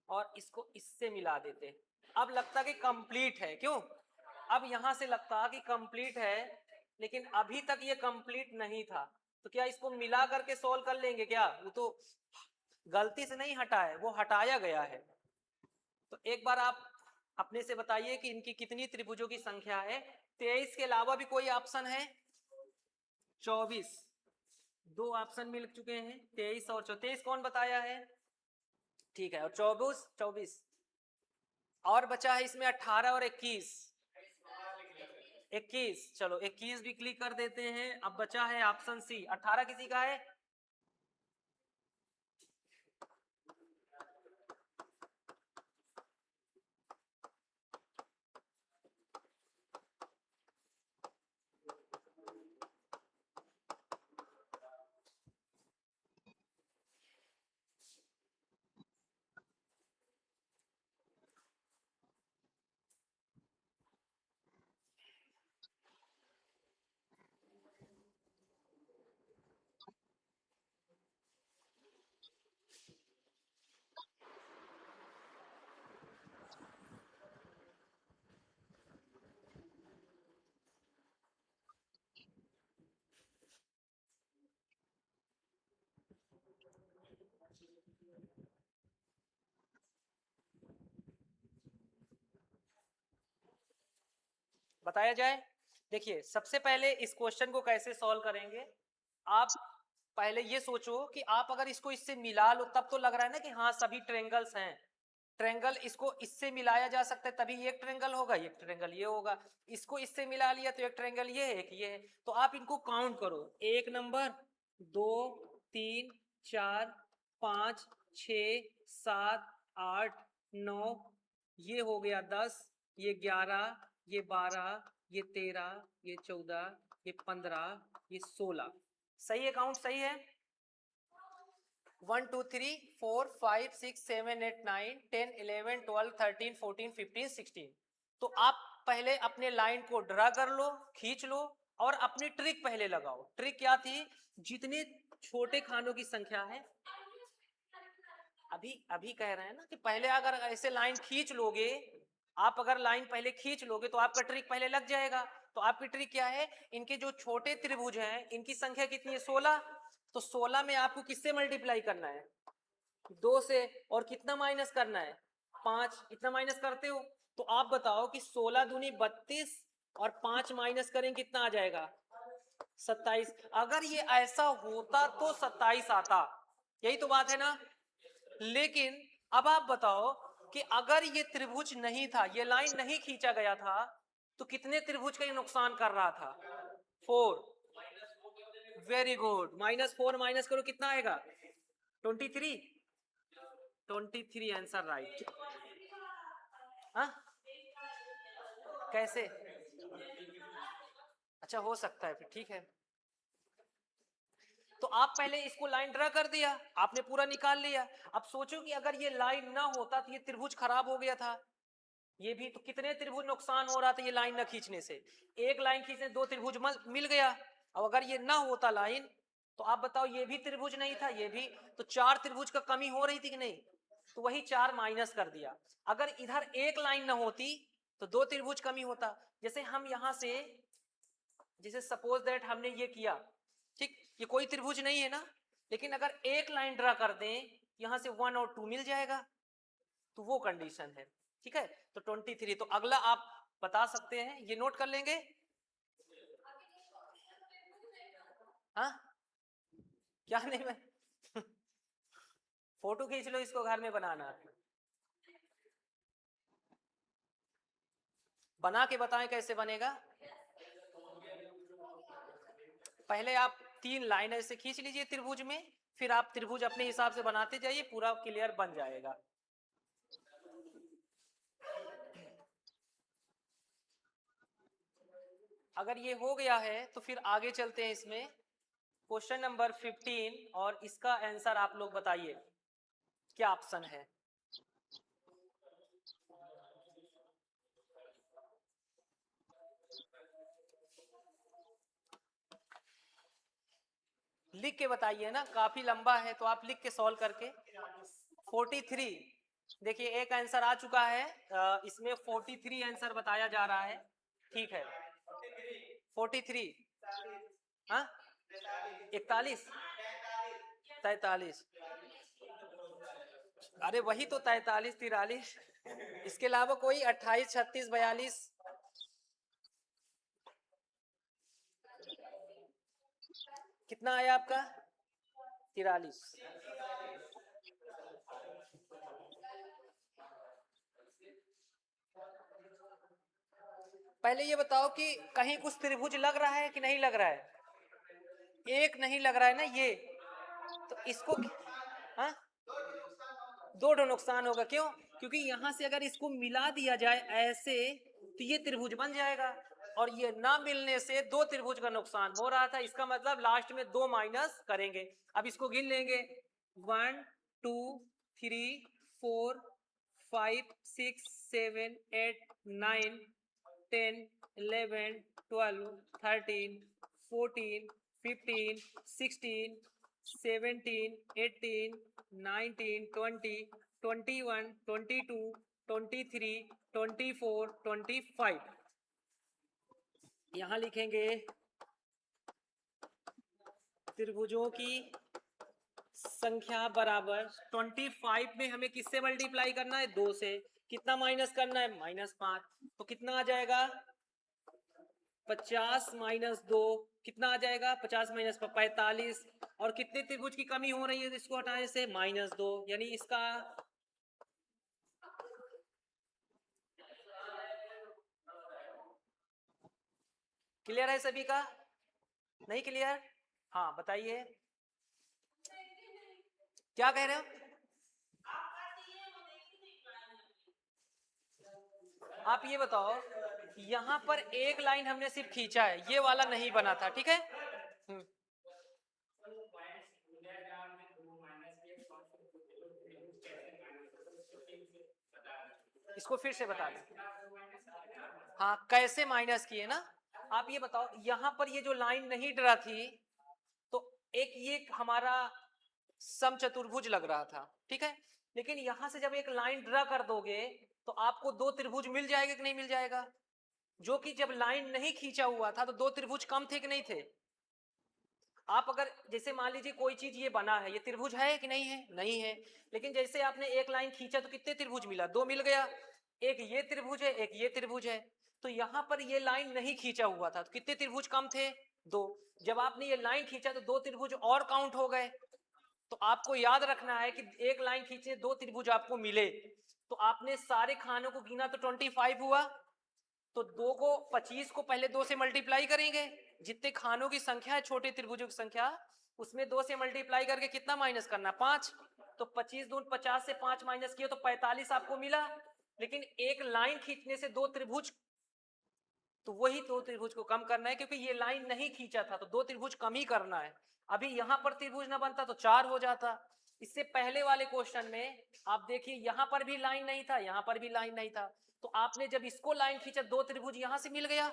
और इसको इससे मिला देते, अब लगता कि कंप्लीट है, क्यों, अब यहां से लगता कि कंप्लीट है, लेकिन अभी तक ये कंप्लीट नहीं था, तो क्या इसको मिला करके सॉल्व कर लेंगे क्या, वो तो गलती से नहीं हटा है, वो हटाया गया है। तो एक बार आप अपने से बताइए कि इनकी कितनी त्रिभुजों की संख्या है। 23 के अलावा भी कोई ऑप्शन है? 24, दो ऑप्शन मिल चुके हैं, 23 और 24 कौन बताया है, ठीक है, और 24 24 और बचा है इसमें 18 और 21, 21, चलो 21 भी क्लिक कर देते हैं। अब बचा है ऑप्शन सी, 18 किसी का है, बताया जाए। देखिए सबसे पहले इस क्वेश्चन को कैसे सॉल्व करेंगे, आप पहले ये सोचो कि आप अगर इसको इससे मिला लो तब तो लग रहा है ना कि हाँ सभी ट्रायंगल्स हैं, ट्रायंगल इसको इससे मिलाया जा सकता है तभी एक ट्रायंगल होगा, एक ट्रायंगल ये होगा, इसको इससे मिला लिया तो एक ट्रायंगल ये है, एक ये है, तो आप इनको काउंट करो, 1 नंबर 2 3 4 5 6 7 8 9, ये हो गया 10, ये 11, ये 12, ये 13, ये 14, ये 15, ये 16, सही है, काउंट सही है। 1 2 3 4 5 6 7 8 9 10 11 12 13 14 15 16, तो आप पहले अपने लाइन को ड्रा कर लो, खींच लो और अपनी ट्रिक पहले लगाओ। ट्रिक क्या थी, जितने छोटे खानों की संख्या है, अभी अभी कह रहे हैं ना कि पहले अगर ऐसे लाइन खींच लोगे, आप अगर लाइन पहले खींच लोगे तो आपका ट्रिक पहले लग जाएगा। तो आपकी ट्रिक क्या है, इनके जो छोटे त्रिभुज हैं इनकी संख्या कितनी है, 16। तो 16 में आपको किससे मल्टीप्लाई करना है, 2 से, और कितना माइनस करना है, 5। इतना माइनस करते हो तो आप बताओ कि 16 दूनी 32 और 5 माइनस करें कितना आ जाएगा, 27। अगर ये ऐसा होता तो 27 आता, यही तो बात है ना। लेकिन अब आप बताओ कि अगर ये त्रिभुज नहीं था, ये लाइन नहीं खींचा गया था, तो कितने त्रिभुज का ये नुकसान कर रहा था, 4। वेरी गुड, -4 माइनस करो कितना आएगा, 23। 23 आंसर राइट। हाँ कैसे, अच्छा हो सकता है, फिर ठीक है। तो आप पहले इसको लाइन ड्रा कर दिया, आपने पूरा निकाल लिया। अब सोचो कि अगर ये लाइन ना होता तो ये त्रिभुज खराब हो गया था, ये भी तो कितने त्रिभुज नुकसान हो रहा था ये लाइन न खींचने से। एक लाइन खींचने 2 त्रिभुज मिल गया। अब अगर ये ना होता लाइन, तो आप बताओ ये भी त्रिभुज नहीं था, ये भी, तो 4 त्रिभुज का कमी हो रही थी कि नहीं, तो वही 4 माइनस कर दिया। अगर इधर एक लाइन ना होती तो 2 त्रिभुज कमी होता। जैसे हम यहां से, जैसे सपोज दैट हमने ये किया, ठीक, ये कोई त्रिभुज नहीं है ना, लेकिन अगर एक लाइन ड्रा कर दें यहां से 1 और 2 मिल जाएगा, तो वो कंडीशन है। ठीक है, तो 23। तो अगला आप बता सकते हैं, ये नोट कर लेंगे। हाँ क्या नहीं, मैं फोटो खींच लो, इसको घर में बनाना, बना के बताएं कैसे बनेगा। पहले आप 3 लाइन ऐसे खींच लीजिए त्रिभुज में, फिर आप त्रिभुज अपने हिसाब से बनाते जाइए, पूरा क्लियर बन जाएगा। अगर ये हो गया है तो फिर आगे चलते हैं इसमें, क्वेश्चन नंबर 15, और इसका आंसर आप लोग बताइए क्या ऑप्शन है। लिख के बताइए ना, काफी लंबा है तो आप लिख के सॉल्व करके। 43, देखिए एक आंसर आ चुका है, इसमें 43 आंसर बताया जा रहा है। ठीक है, 43, हाँ 41, 43, अरे वही तो 43 43, इसके अलावा कोई 28 36 42, कितना आया आपका, 43। पहले ये बताओ कि कहीं कुछ त्रिभुज लग रहा है कि नहीं लग रहा है, एक नहीं लग रहा है ना ये, तो इसको, हाँ 2 नुकसान होगा, क्यों, क्योंकि यहां से अगर इसको मिला दिया जाए ऐसे तो ये त्रिभुज बन जाएगा, और ये ना मिलने से 2 त्रिभुज का नुकसान हो रहा था। इसका मतलब लास्ट में 2 माइनस करेंगे। अब इसको गिन लेंगे, 1 2 3 4 5 6 7 8 9 10 11 12 13 14 15 16 17 18 19 20 21 22 23 24 25, यहां लिखेंगे त्रिभुजों की संख्या बराबर 25 में हमें किससे मल्टीप्लाई करना है, 2 से, कितना माइनस करना है, -5, तो कितना आ जाएगा, 50 माइनस 2, कितना आ जाएगा, 50 माइनस 45, और कितने त्रिभुज की कमी हो रही है इसको हटाने से, -2, यानी इसका क्लियर है सभी का, नहीं क्लियर, हाँ बताइए क्या कह रहे हो। आप ये बताओ, यहां पर एक लाइन हमने सिर्फ खींचा है, ये वाला नहीं बना था, ठीक है। इसको फिर से बता दें, हाँ कैसे माइनस किए ना। आप ये बताओ, यहां पर ये जो लाइन नहीं ड्रा थी, तो एक ये हमारा समचतुर्भुज लग रहा था, ठीक है। लेकिन यहां से जब एक लाइन ड्रा कर दोगे तो आपको दो त्रिभुज मिल जाएगा कि नहीं मिल जाएगा, जो कि जब लाइन नहीं खींचा हुआ था तो दो त्रिभुज कम थे कि नहीं थे। आप अगर जैसे मान लीजिए कोई चीज ये बना है, ये त्रिभुज है कि नहीं है, नहीं है, लेकिन जैसे आपने एक लाइन खींचा तो कितने त्रिभुज मिला, दो मिल गया, एक ये त्रिभुज है एक ये त्रिभुज है। तो यहां पर ये लाइन नहीं खींचा हुआ था तो कितने त्रिभुज कम थे, दो। जब आपने ये लाइन खींचा तो दो त्रिभुज और काउंट हो गए। तो आपको याद रखना है कि एक लाइन खींचे दो त्रिभुज आपको मिले, तो आपने सारे खानों को गिना तो 25 हुआ, तो 25 को पहले 2 से मल्टीप्लाई करेंगे, जितने खानों की संख्या है छोटे त्रिभुजों की संख्या, उसमें 2 से मल्टीप्लाई करके कितना माइनस करना, 5। तो 25 दून 50 से 5 माइनस किया तो 45 आपको मिला। लेकिन एक लाइन खींचने से दो त्रिभुज, तो वही दो त्रिभुज को कम करना है, क्योंकि ये लाइन नहीं खींचा था तो दो त्रिभुज कम ही करना है। अभी यहां पर त्रिभुज ना बनता तो 4 हो जाता। इससे पहले वाले क्वेश्चन में आप देखिए यहां पर भी लाइन नहीं था, यहां पर भी लाइन नहीं था, तो आपने जब इसको लाइन खींचा दो त्रिभुज यहां से मिल गया,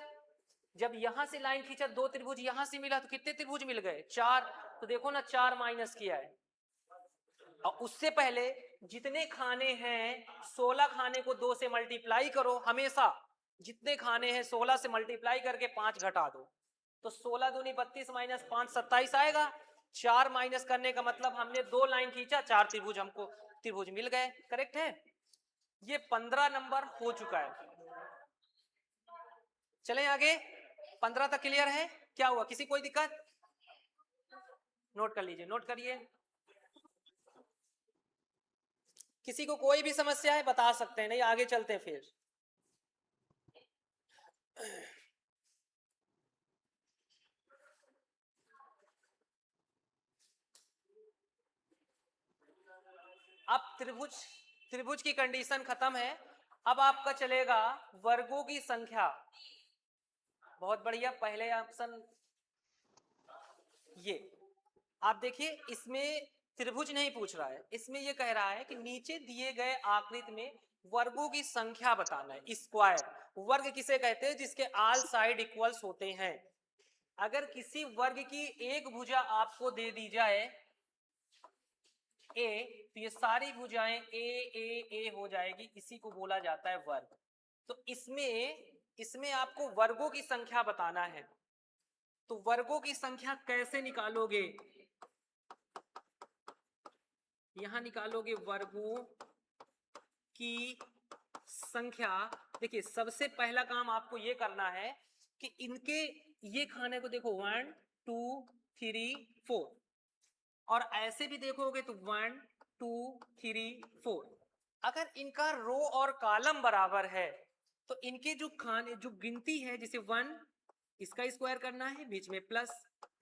जब यहां से लाइन खींचा दो त्रिभुज यहां से मिला, तो कितने त्रिभुज मिल गए, 4। तो देखो ना 4 माइनस किया है। और उससे पहले जितने खाने हैं 16 खाने को 2 से मल्टीप्लाई करो, हमेशा जितने खाने हैं 16 से मल्टीप्लाई करके 5 घटा दो, तो 16 दूनी 32 माइनस 5 27 आएगा। 4 माइनस करने का मतलब हमने 2 लाइन खींचा 4 त्रिभुज, हमको त्रिभुज मिल गए, करेक्ट है। ये 15 नंबर हो चुका है। चलें आगे, 15 तक क्लियर है, क्या हुआ, किसी कोई दिक्कत, नोट कर लीजिए, नोट करिए। किसी को कोई भी समस्या है बता सकते हैं, नहीं आगे चलते हैं फिर। अब त्रिभुज त्रिभुज की कंडीशन खत्म है। अब आपका चलेगा वर्गों की संख्या। बहुत बढ़िया, पहले ऑप्शन ये आप देखिए, इसमें त्रिभुज नहीं पूछ रहा है, इसमें ये कह रहा है कि नीचे दिए गए आकृति में वर्गों की संख्या बताना है। स्क्वायर वर्ग किसे कहते हैं, जिसके ऑल साइड इक्वल्स होते हैं। अगर किसी वर्ग की एक भुजा आपको दे दी जाए ए, तो ये सारी भुजाएं ए हो जाएगी, इसी को बोला जाता है वर्ग। तो इसमें आपको वर्गों की संख्या बताना है। तो वर्गों की संख्या कैसे निकालोगे, यहां निकालोगे वर्गों की संख्या। देखिए सबसे पहला काम आपको ये करना है कि इनके ये खाने को देखो 1 2 3 4, और ऐसे भी देखोगे तो 1 2 3 4। अगर इनका रो और कॉलम बराबर है तो इनके जो खाने जो गिनती है, जैसे 1 इसका स्क्वायर करना है, बीच में प्लस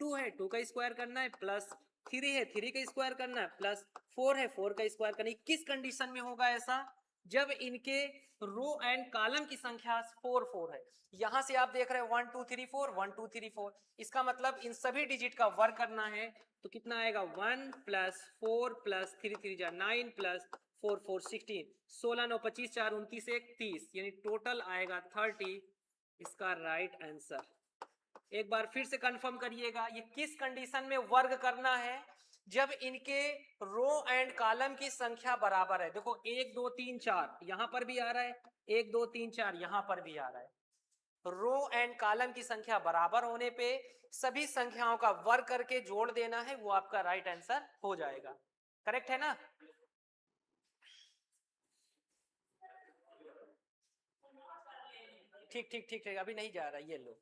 2 है 2 का स्क्वायर करना है, प्लस 3 है 3 का स्क्वायर करना है, प्लस 4 है 4 का स्क्वायर करना है। किस कंडीशन में होगा ऐसा, जब इनके रो एंड कॉलम की संख्या 4 4 है। यहां से आप देख रहे हैं 1 2 3 4 1 2 3 4, इसका मतलब इन सभी डिजिट का वर्ग करना है। तो कितना आएगा 1 प्लस 4 प्लस 3 3 जा 9 प्लस 4 4 16, 16 9 25 4 29 1 30, यानी टोटल आएगा 30। इसका राइट आंसर। एक बार फिर से कंफर्म करिएगा, ये किस कंडीशन में वर्ग करना है, जब इनके रो एंड कॉलम की संख्या बराबर है। देखो 1 2 3 4 यहां पर भी आ रहा है, 1 2 3 4 यहां पर भी आ रहा है। रो एंड कॉलम की संख्या बराबर होने पे सभी संख्याओं का वर्ग करके जोड़ देना है, वो आपका राइट आंसर हो जाएगा, करेक्ट है ना। ठीक ठीक ठीक ठीक, अभी नहीं जा रहा, ये लो।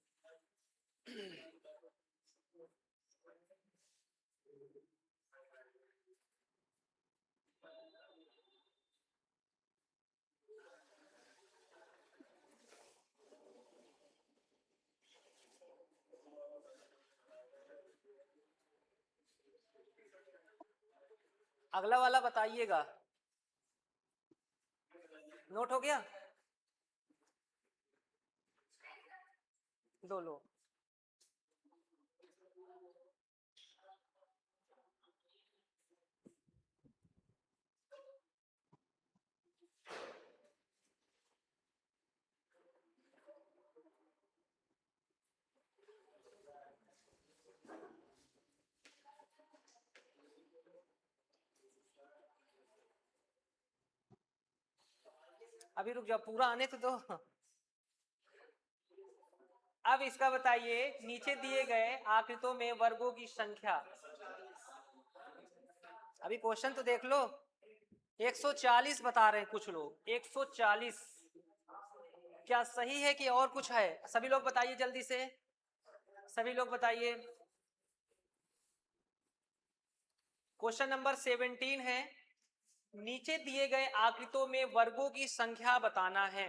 अगला वाला बताइएगा, नोट हो गया, लो लो। अभी रुक जाओ, पूरा आने तो दो। अब इसका बताइए, नीचे दिए गए आकृतों में वर्गों की संख्या। अभी क्वेश्चन तो देख लो, 140 बता रहे हैं कुछ लोग, 140। क्या सही है कि और कुछ है? सभी लोग बताइए जल्दी से, सभी लोग बताइए। क्वेश्चन नंबर 17 है, नीचे दिए गए आकृतों में वर्गों की संख्या बताना है।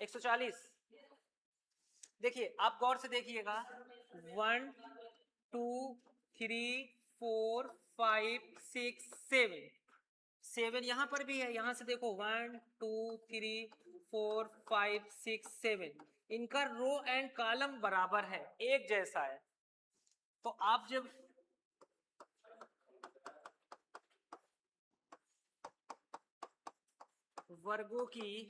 एक 140। देखिए आप गौर से देखिएगा, 1 2 3 4 5 6 7। 7 यहां पर भी है, यहां से देखो 1 2 3 4 5 6 7। इनका रो एंड कॉलम बराबर है, एक जैसा है। तो आप जब वर्गों की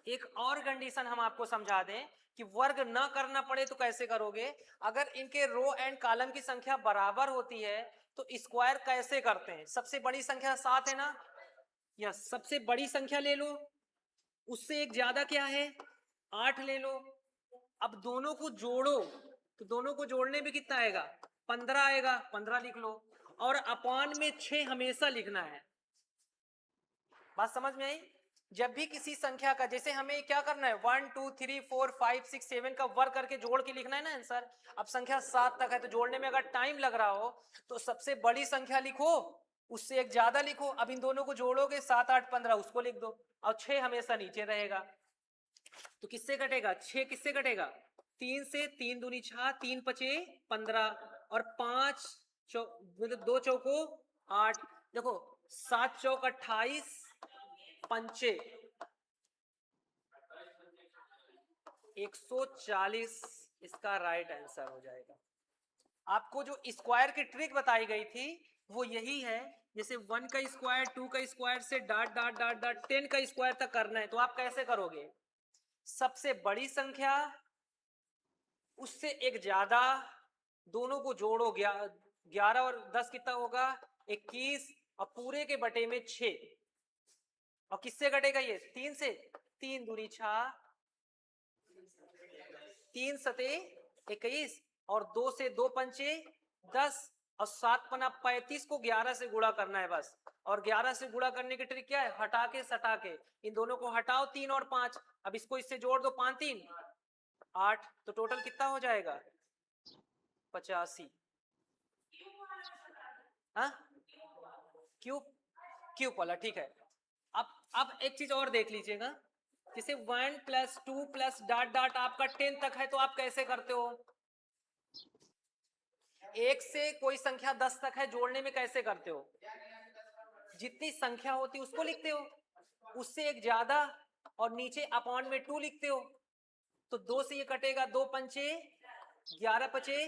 एक और कंडीशन हम आपको समझा दें कि वर्ग न करना पड़े तो कैसे करोगे। अगर इनके रो एंड कॉलम की संख्या बराबर होती है तो स्क्वायर कैसे करते हैं? सबसे बड़ी संख्या 7 है ना, या सबसे बड़ी संख्या ले लो, उससे एक ज्यादा क्या है, 8 ले लो। अब दोनों को जोड़ो तो दोनों को जोड़ने में कितना आएगा, 15 आएगा, 15 लिख लो। और अपान में 6 हमेशा लिखना है। बात समझ में आई? जब भी किसी संख्या का, जैसे हमें क्या करना है, 1 2 3 4 5 6 7 का वर्ग करके जोड़ के लिखना है ना आंसर। अब संख्या 7 तक है तो जोड़ने में अगर टाइम लग रहा हो तो सबसे बड़ी संख्या लिखो, उससे एक ज्यादा लिखो। अब इन दोनों को जोड़ोगे 7 8 15, उसको लिख दो, और 6 हमेशा नीचे रहेगा। तो किससे कटेगा, 6 किससे कटेगा, 3 से। 3 दूनी 6, 3 पचे 15, और 5 मतलब 2 चौको 8। देखो 7 चौक 28, पंचे 140 इसका राइट आंसर हो जाएगा। आपको जो स्क्वायर की ट्रिक बताई गई थी वो यही है, जैसे 1 का स्क्वायर, 2 का स्क्वायर से डॉट डॉट डॉट डॉट 10 का स्क्वायर तक करना है। तो आप कैसे करोगे, सबसे बड़ी संख्या उससे एक ज्यादा, दोनों को जोड़ो, 11 और 10 कितना होगा, 21, और पूरे के बटे में 6। और किससे कटेगा ये, 3 से। 3 दूनी 6, 3 सते 21, और 2 से 2 पंचे 10, और 7 पना 35 को 11 से गुणा करना है बस। और 11 से गुणा करने की ट्रिक क्या है, हटा के सटा के, इन दोनों को हटाओ, 3 और 5। अब इसको इससे जोड़ दो, 5 3 8, तो टोटल कितना हो जाएगा, 85। हाँ, क्यूब, क्यूब वाला, ठीक है। अब एक चीज और देख लीजिएगा, जैसे 1 + 2 + डॉट डॉट आपका 10 तक है तो आप कैसे करते हो, एक से कोई संख्या 10 तक है जोड़ने में कैसे करते हो, जितनी संख्या होती है उसको लिखते हो, उससे एक ज्यादा, और नीचे अपॉन में 2 लिखते हो। तो 2 से ये कटेगा, 2 पंचे 11 पचे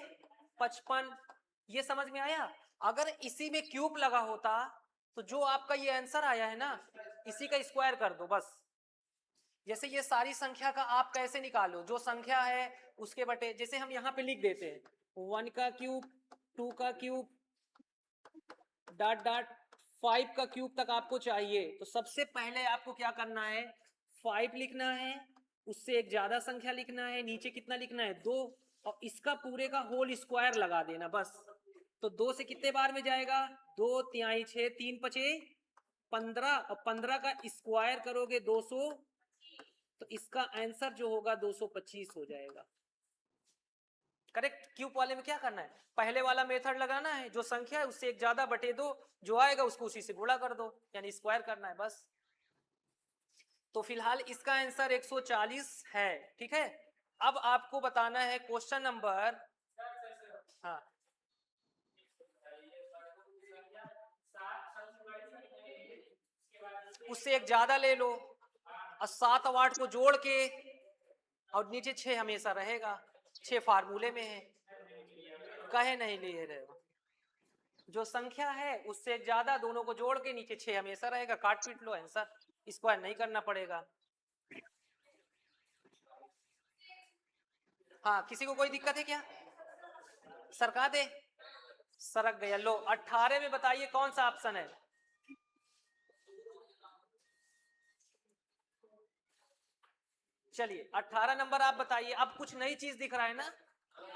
55। ये समझ में आया? अगर इसी में क्यूब लगा होता तो जो आपका ये आंसर आया है ना, इसी का स्क्वायर कर दो बस। जैसे ये सारी संख्या का आप कैसे निकालो, जो संख्या है उसके बटे, जैसे हम यहाँ पे लिख देते हैं 1 का क्यूब, 2 का क्यूब, डॉट डॉट 5 का क्यूब तक आपको चाहिए। तो सबसे पहले आपको क्या करना है, 5 लिखना है, उससे एक ज्यादा संख्या लिखना है, नीचे कितना लिखना है, 2, और इसका पूरे का होल स्क्वायर लगा देना बस। तो 2 से कितने बार में जाएगा, 2 तिहाई 6, 3 पचे 15, और 15 का स्क्वायर करोगे 200, तो इसका आंसर जो होगा 225 हो जाएगा। करेक्ट। क्यूब वाले में क्या करना है, पहले वाला मेथड लगाना है, जो संख्या है उससे एक ज्यादा बटे दो, जो आएगा उसको उसी से गुणा कर दो, यानी स्क्वायर करना है बस। तो फिलहाल इसका आंसर 140 है, ठीक है। अब आपको बताना है क्वेश्चन नंबर, हाँ, उससे एक ज्यादा ले लो, और 7 और 8 को जोड़ के, और नीचे 6 हमेशा रहेगा, 6 फार्मूले में है, कहे नहीं ले रहे हो, जो संख्या है उससे एक ज्यादा, दोनों को जोड़ के नीचे 6 हमेशा रहेगा, काट पीट लो आंसर, स्क्वायर नहीं करना पड़ेगा। हाँ, किसी को कोई दिक्कत है क्या? सरका दे, सरक गया। लो 18 में बताइए कौन सा ऑप्शन है? चलिए 18 नंबर आप बताइए। अब कुछ नई चीज दिख रहा है ना,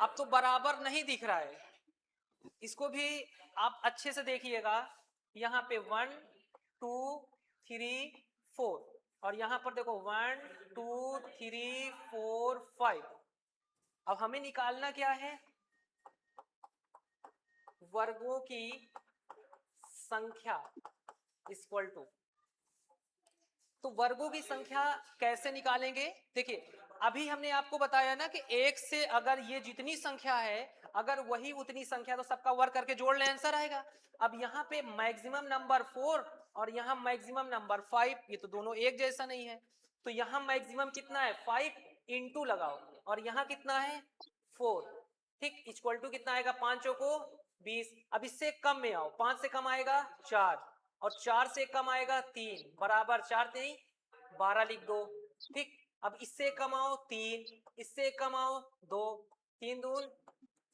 अब तो बराबर नहीं दिख रहा है, इसको भी आप अच्छे से देखिएगा। यहाँ पे 1 2 3 4 और यहाँ पर देखो 1 2 3 4 5। अब हमें निकालना क्या है? वर्गों की संख्या इक्वल टू। तो वर्गों की संख्या कैसे निकालेंगे? देखिए अभी हमने आपको बताया ना कि एक से अगर ये जितनी संख्या है, अगर वही उतनी संख्या तो सबका वर्ग करके जोड़ ले, आंसर आएगा। अब यहाँ पे मैक्सिमम नंबर 4 और यहाँ मैक्सिमम नंबर 5, ये तो दोनों एक जैसा नहीं है, तो यहाँ मैक्सिमम कितना है? 5 इंटू लगाओ, और यहाँ कितना है? 4। ठीक, इक्वल टू कितना आएगा? 5 को 20। अब इससे कम में आओ, 5 से कम आएगा 4 और 4 से कम आएगा 3, बराबर 4 3 12 लिख दो। ठीक, अब इससे कम आओ 3, इससे कम आओ 2, 3 दून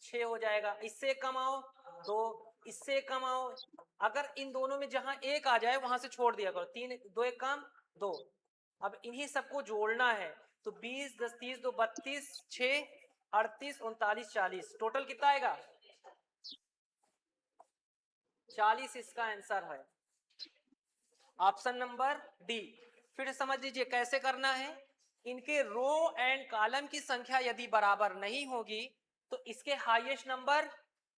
6 हो जाएगा। इससे कम आओ 2, इससे कम आओ, अगर इन दोनों में जहां एक आ जाए वहां से छोड़ दिया करो। 3 2 1 कम 2। अब इन्हीं सबको जोड़ना है, तो 20 10 30 2 32 6 38 39 40, टोटल कितना आएगा? 40 इसका आंसर है, ऑप्शन नंबर डी। फिर समझ लीजिए कैसे करना है। इनके रो एंड कॉलम की संख्या यदि बराबर नहीं होगी तो इसके हाईएस्ट नंबर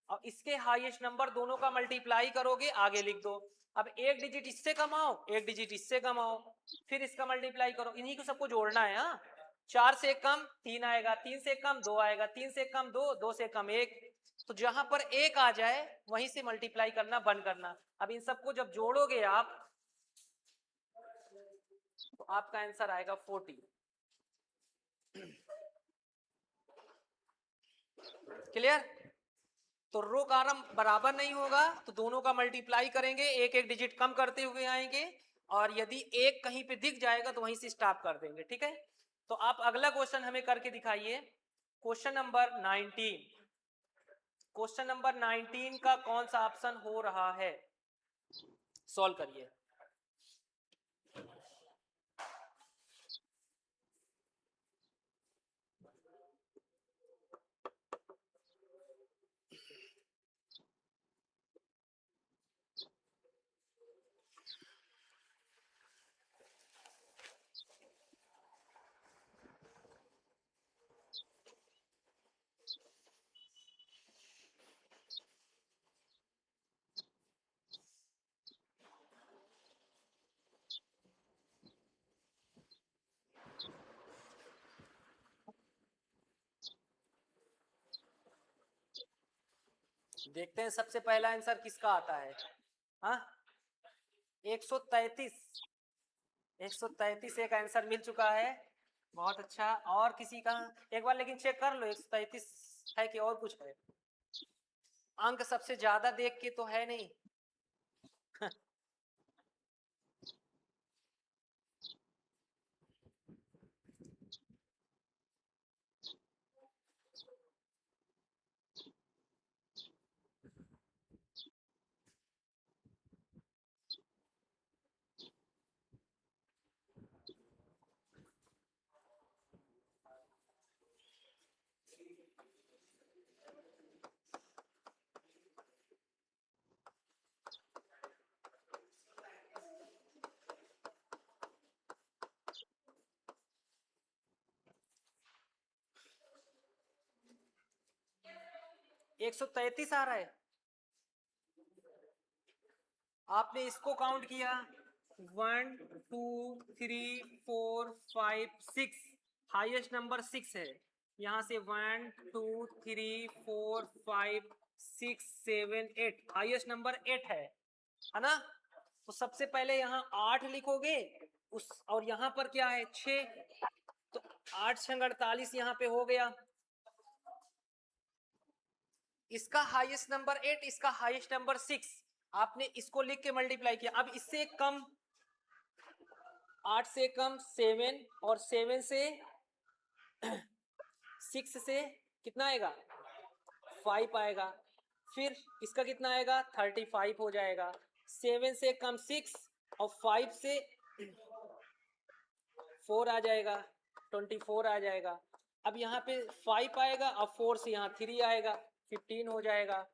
और इसके हाईएस्ट नंबर दोनों का मल्टीप्लाई करोगे, आगे लिख दो। अब एक डिजिट इससे कमाओ, एक डिजिट इससे कमाओ, फिर इसका मल्टीप्लाई करो, इन्हीं को सबको जोड़ना है। हाँ, 4 से कम 3 आएगा, 3 से कम 2 आएगा, 3 से कम 2, 2 से कम 1। तो जहां पर एक आ जाए वहीं से मल्टीप्लाई करना बंद करना। अब इन सबको जब जोड़ोगे आप तो आपका आंसर आएगा 40। क्लियर? तो रो कॉलम बराबर नहीं होगा तो दोनों का मल्टीप्लाई करेंगे, एक एक डिजिट कम करते हुए आएंगे, और यदि एक कहीं पे दिख जाएगा तो वहीं से स्टॉप कर देंगे। ठीक है, तो आप अगला क्वेश्चन हमें करके दिखाइए। Question number 19। क्वेश्चन नंबर 19 का कौन सा ऑप्शन हो रहा है? सॉल्व करिए। देखते हैं सबसे पहला आंसर किसका आता है। हाँ, 133। 133 एक आंसर मिल चुका है, बहुत अच्छा। और किसी का एक बार लेकिन चेक कर लो, 133 है कि और कुछ है? अंक सबसे ज्यादा देख के तो है नहीं। 133 आ रहा है। आपने इसको काउंट किया 1 2 3 4 5 6, हाईएस्ट नंबर 6 है। यहाँ से 1 2 3 4 5 6 7 8, हाईएस्ट नंबर 8 है ना? तो सबसे पहले यहाँ 8 लिखोगे उस, और यहाँ पर क्या है 6, तो 8 6 48 यहाँ पे हो गया। इसका हाईएस्ट नंबर 8, इसका हाईएस्ट नंबर 6, आपने इसको लिख के मल्टीप्लाई किया। अब इससे कम 8 से कम 7 और 7 से 6 से कितना आएगा 5 आएगा, फिर इसका कितना आएगा 35 हो जाएगा, 7 से कम 6 और 5 से 4 आ जाएगा, 24 आ जाएगा। अब यहाँ पे 5 आएगा और 4 से यहाँ 3 आएगा, 15 हो जाएगा।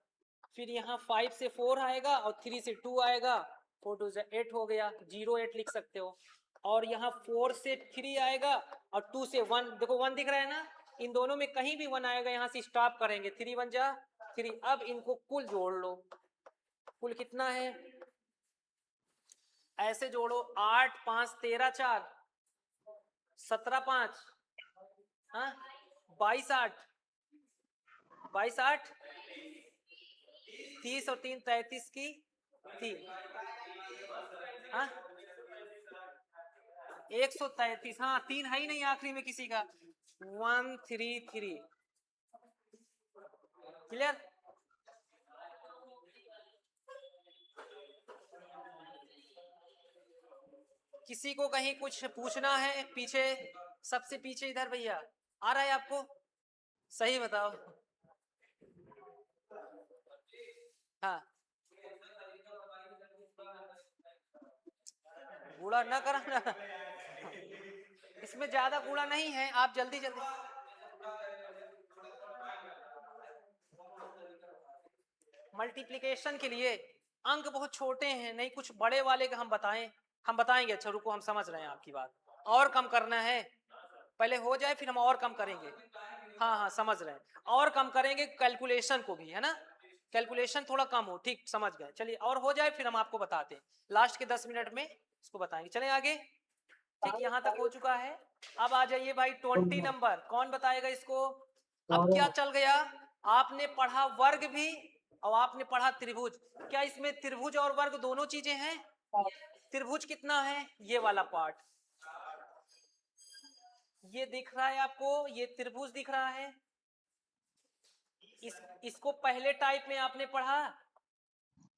फिर यहाँ 5 से 4 आएगा और 3 से 2 आएगा, 4 2 से 8 हो गया, 08 लिख सकते हो। और यहाँ 4 से 3 आएगा और 2 से 1, देखो 1 दिख रहा है ना, इन दोनों में कहीं भी 1 आएगा, यहाँ से स्टॉप करेंगे, 3 1 जा 3। अब इनको कुल जोड़ लो, कुल कितना है, ऐसे जोड़ो, 8 5 13 4 17 5, हाँ 22 8 22 8 30 और 3 33 की 3, हाँ 133, हाँ 3 है ही नहीं आखिरी में किसी का, 133, क्लियर। किसी को कहीं कुछ पूछना है, पीछे सबसे पीछे इधर भैया आ रहा है आपको, सही बताओ। हाँ कूड़ा ना कराना, इसमें ज्यादा कूड़ा नहीं है, आप जल्दी जल्दी। मल्टीप्लिकेशन के लिए अंक बहुत छोटे हैं, नहीं कुछ बड़े वाले का हम बताएंगे। अच्छा रुको, हम समझ रहे हैं आपकी बात, और कम करना है, पहले हो जाए फिर हम और कम करेंगे। हाँ हाँ समझ रहे हैं, और कम करेंगे कैलकुलेशन को भी, है ना, कैलकुलेशन थोड़ा कम हो, ठीक समझ गए। चलिए और हो जाए फिर हम आपको बताते हैं, लास्ट के 10 मिनट में इसको बताएंगे। चले आगे, ठीक यहाँ तक हो चुका है। अब आ जाइए भाई 20 नंबर, कौन बताएगा इसको। अब क्या चल गया, आपने पढ़ा वर्ग भी और आपने पढ़ा त्रिभुज, क्या इसमें त्रिभुज और वर्ग दोनों चीजें हैं। त्रिभुज कितना है, ये वाला पार्ट, ये दिख रहा है आपको, ये त्रिभुज दिख रहा है। इसको पहले टाइप में आपने पढ़ा,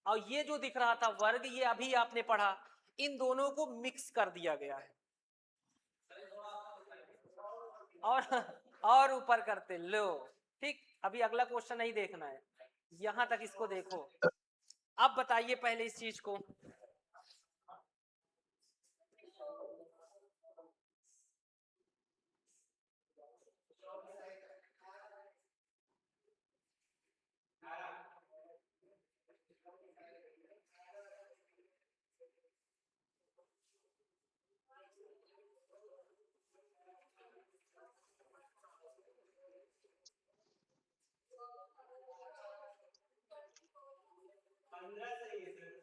और ये जो दिख रहा था वर्ग, ये अभी आपने पढ़ा। इन दोनों को मिक्स कर दिया गया है, और ऊपर करते लो, ठीक। अभी अगला क्वेश्चन नहीं देखना है, यहां तक इसको देखो। अब बताइए पहले इस चीज को,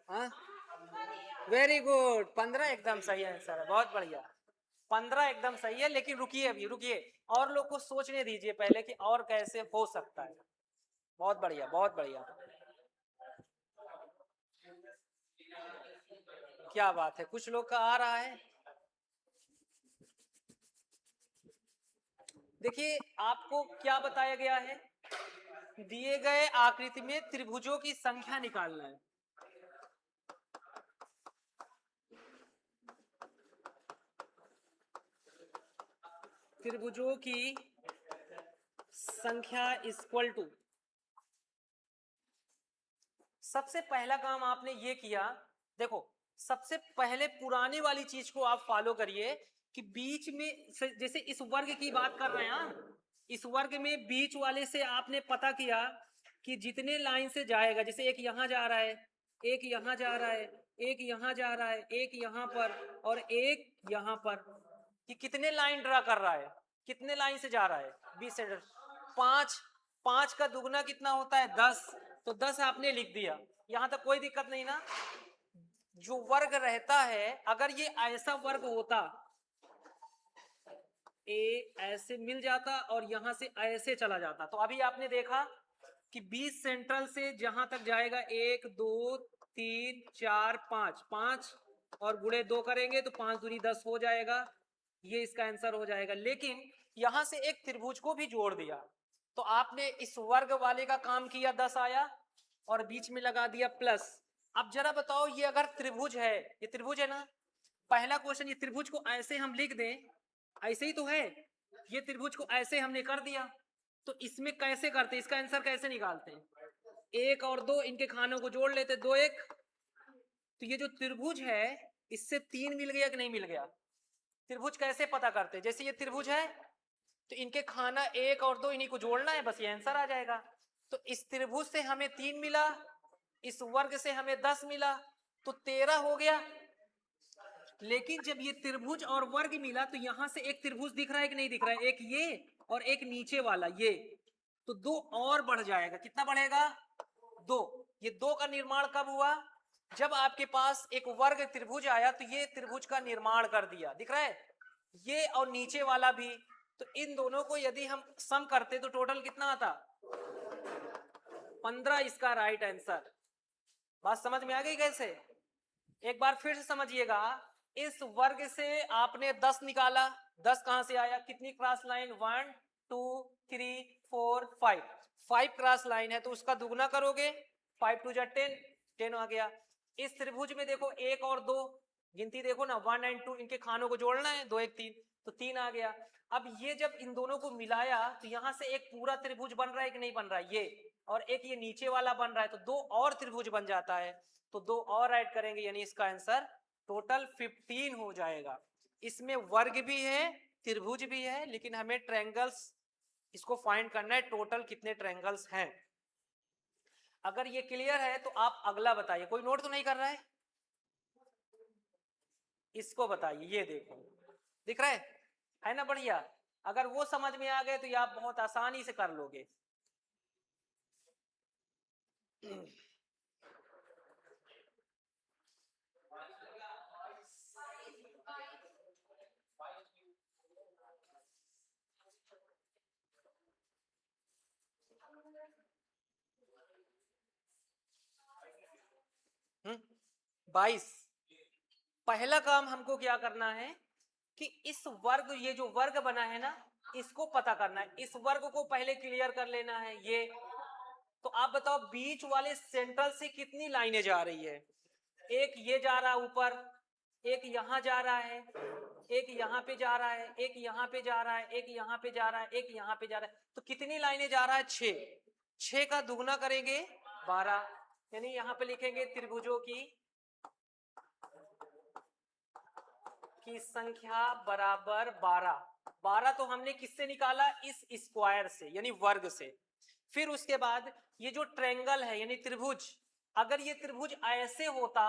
हाँ वेरी गुड, 15 एकदम सही आंसर है, बहुत बढ़िया, 15 एकदम सही है। लेकिन रुकिए, अभी रुकिए, और लोग को सोचने दीजिए पहले कि और कैसे हो सकता है। बहुत बढ़िया बहुत बढ़िया, क्या बात है, कुछ लोग का आ रहा है। देखिए आपको क्या बताया गया है, दिए गए आकृति में त्रिभुजों की संख्या निकालना है। त्रिभुजों की संख्या इक्वल टू, सबसे पहला काम आपने ये किया, देखो सबसे पहले पुराने वाली चीज को आप फॉलो करिए कि बीच में जैसे इस वर्ग की बात कर रहे हैं, इस वर्ग में बीच वाले से आपने पता किया कि जितने लाइन से जाएगा, जैसे एक यहां जा रहा है, एक यहां जा रहा है, एक यहां जा रहा है, एक यहां पर और एक यहां पर, कि कितने लाइन ड्रा कर रहा है, कितने लाइन से जा रहा है, 20 सेंटीमीटर, 5 5 का दुगना कितना होता है 10, तो 10 आपने लिख दिया, यहां तक कोई दिक्कत नहीं ना। जो वर्ग रहता है, अगर ये ऐसा वर्ग होता, ए ऐसे मिल जाता और यहां से ऐसे चला जाता, तो अभी आपने देखा कि 20 सेंट्रल से जहां तक जाएगा 1 2 3 4 5, 5 और गुणे 2 करेंगे तो 5 दूनी 10 हो जाएगा, ये इसका आंसर हो जाएगा। लेकिन यहां से एक त्रिभुज को भी जोड़ दिया, तो आपने इस वर्ग वाले का काम किया, 10 आया और बीच में लगा दिया प्लस। अब जरा बताओ, ये अगर त्रिभुज है, ये त्रिभुज है ना, पहला क्वेश्चन, ये त्रिभुज को ऐसे हम लिख दें, ऐसे ही तो है, ये त्रिभुज को ऐसे हमने कर दिया, तो इसमें कैसे करते, इसका आंसर कैसे निकालते हैं? 1 और 2 इनके खानों को जोड़ लेते, 2 1। तो ये जो त्रिभुज है इससे 3 मिल गया कि नहीं मिल गया? त्रिभुज कैसे पता करते हैं? जैसे ये त्रिभुज है तो इनके खाना 1 और 2 इन्हीं को जोड़ना है, बस ये आंसर आ जाएगा। तो इस त्रिभुज से हमें 3 मिला, इस वर्ग से हमें 10 मिला, तो 13 हो गया। लेकिन जब ये त्रिभुज और वर्ग मिला तो यहां से एक त्रिभुज दिख रहा है कि नहीं दिख रहा है? एक ये और एक नीचे वाला ये, तो 2 और बढ़ जाएगा। कितना बढ़ेगा? 2। ये 2 का निर्माण कब हुआ? जब आपके पास एक वर्ग त्रिभुज आया तो ये त्रिभुज का निर्माण कर दिया, दिख रहा है? ये और नीचे वाला भी, तो इन दोनों को यदि हम सम करते तो टोटल कितना आता? 15। इसका राइट आंसर। बात समझ में आ गई कैसे? एक बार फिर से समझिएगा, इस वर्ग से आपने 10 निकाला, 10 कहां से आया? कितनी क्रॉस लाइन? 1 2 3 4 5, 5 क्रॉस लाइन है तो उसका दुगना करोगे, 5 2 जा 10, 10 आ गया। इस त्रिभुज में देखो 1 और 2, गिनती देखो ना, 1 और 2 इनके खानों को जोड़ना है, 2 1 3, तो 3 आ गया। अब ये जब इन दोनों को मिलाया तो यहां से एक पूरा त्रिभुज बन रहा है कि नहीं बन रहा है? ये और एक ये नीचे वाला बन रहा है, तो 2 और त्रिभुज बन जाता है, तो 2 और ऐड करेंगे, यानी इसका आंसर टोटल 15 हो जाएगा। इसमें वर्ग भी है, त्रिभुज भी है, लेकिन हमें ट्रायंगल्स इसको फाइंड करना है, टोटल कितने ट्रायंगल्स हैं। अगर ये क्लियर है तो आप अगला बताइए। कोई नोट तो नहीं कर रहा है? इसको बताइए, ये देखो दिख रहा है ना? बढ़िया। अगर वो समझ में आ गए तो ये आप बहुत आसानी से कर लोगे। हम्म, 22। पहला काम हमको क्या करना है कि इस वर्ग, ये जो वर्ग बना है ना, इसको पता करना है। इस वर्ग को पहले क्लियर कर लेना है। ये तो आप बताओ बीच वाले सेंट्रल से कितनी लाइनें जा रही है? एक ये जा रहा है ऊपर, एक यहां जा रहा है, एक यहां पे जा रहा है, एक यहां पे जा रहा है, एक यहां पे जा रहा है, एक यहां पे जा रहा है, तो कितनी लाइनें जा रहा है? 6। 6 का दुगना करेंगे 12, यानी यहां पे लिखेंगे त्रिभुजों की संख्या बराबर 12। 12 तो हमने किससे निकाला? इस स्क्वायर से, यानी वर्ग से। फिर उसके बाद ये जो ट्रायंगल है यानी त्रिभुज, अगर ये त्रिभुज ऐसे होता,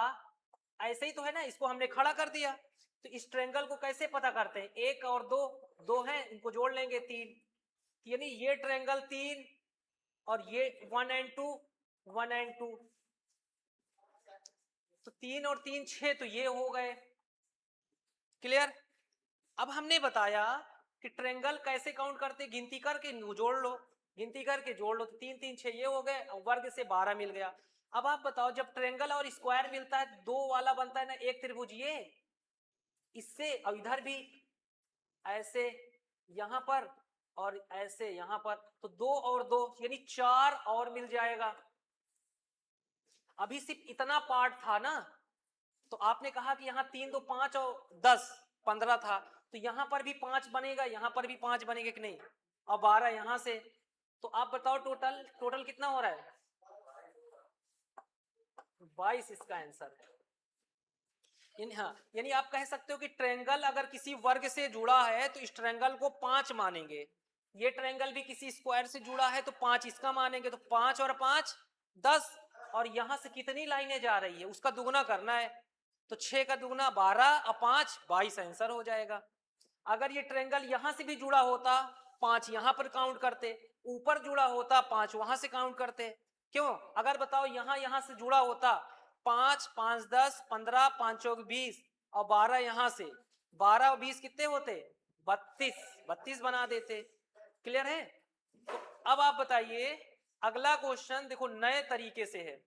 ऐसे ही तो है ना, इसको हमने खड़ा कर दिया, तो इस ट्रायंगल को कैसे पता करते हैं? 1 और 2, 2 है, इनको जोड़ लेंगे 3, यानी ये ट्रायंगल 3 और ये 1 और 2, 1 और 2, तो 3 और 3 6, तो ये हो गए। क्लियर? अब हमने बताया कि ट्रायंगल कैसे काउंट करते? गिनती करके जोड़ लो, गिनती करके जोड़ लो, तो 3 3 6 ये हो गए, वर्ग से 12 मिल गया। अब आप बताओ जब ट्रायंगल और स्क्वायर मिलता है, 2 वाला बनता है ना एक त्रिभुज, ये इससे और इधर भी ऐसे यहां पर और ऐसे यहां पर, तो 2 और 2 यानी 4 और मिल जाएगा। अभी सिर्फ इतना पार्ट था ना, तो आपने कहा कि यहाँ 3 2 5 और 10 15 था, तो यहां पर भी 5 बनेगा, यहां पर भी 5 बनेगा कि नहीं? और 12 यहां से, तो आप बताओ टोटल कितना हो रहा है? 22 इसका आंसर है। यानी आप कह सकते हो कि ट्रायंगल अगर किसी वर्ग से जुड़ा है तो इस ट्रायंगल को 5 मानेंगे, ये ट्रायंगल भी किसी स्क्वायर से जुड़ा है तो 5 इसका मानेंगे, तो 5 और 5 10, और यहां से कितनी लाइनें जा रही है उसका दुगना करना है, तो 6 का दुगना 12 और 5 22 आंसर हो जाएगा। अगर ये ट्रायंगल यहां से भी जुड़ा होता, 5 यहां पर काउंट करते, ऊपर जुड़ा होता 5 वहां से काउंट करते। क्यों? अगर बताओ यहां से जुड़ा होता, 5 5 10 15, 5 चौक 20 और 12 यहां से, 12 और 20 कितने होते? 32, 32 बना देते। क्लियर है? तो अब आप बताइए, अगला क्वेश्चन देखो नए तरीके से है।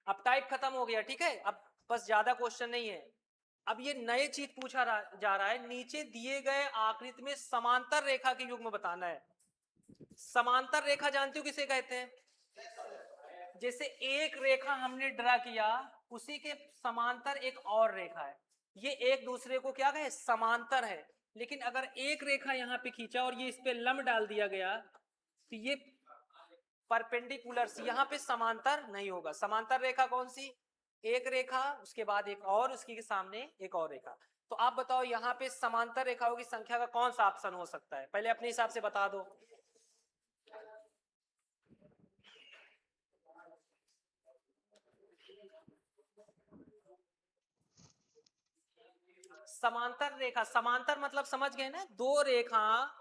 अब टाइप खत्म हो गया, ठीक है, अब बस ज्यादा क्वेश्चन नहीं है। अब ये नए चीज पूछा जा रहा है, नीचे दिए गए आकृति में समांतर रेखा के युग्म बताना है। समांतर रेखा जानते हो किसे कहते हैं? जैसे एक रेखा हमने ड्रा किया, उसी के समांतर एक और रेखा है, ये एक दूसरे को क्या कहे? समांतर है। लेकिन अगर एक रेखा यहाँ पे खींचा और ये इस पे लंब डाल दिया गया तो ये परपेंडिकुलर, यहाँ पे समांतर नहीं होगा। समांतर रेखा कौन सी? एक रेखा, उसके बाद एक और, उसके सामने एक और रेखा। तो आप बताओ यहाँ पे समांतर रेखाओं की संख्या का कौन सा ऑप्शन हो सकता है? पहले अपने हिसाब से बता दो। समांतर रेखा, समांतर मतलब समझ गए ना, दो रेखा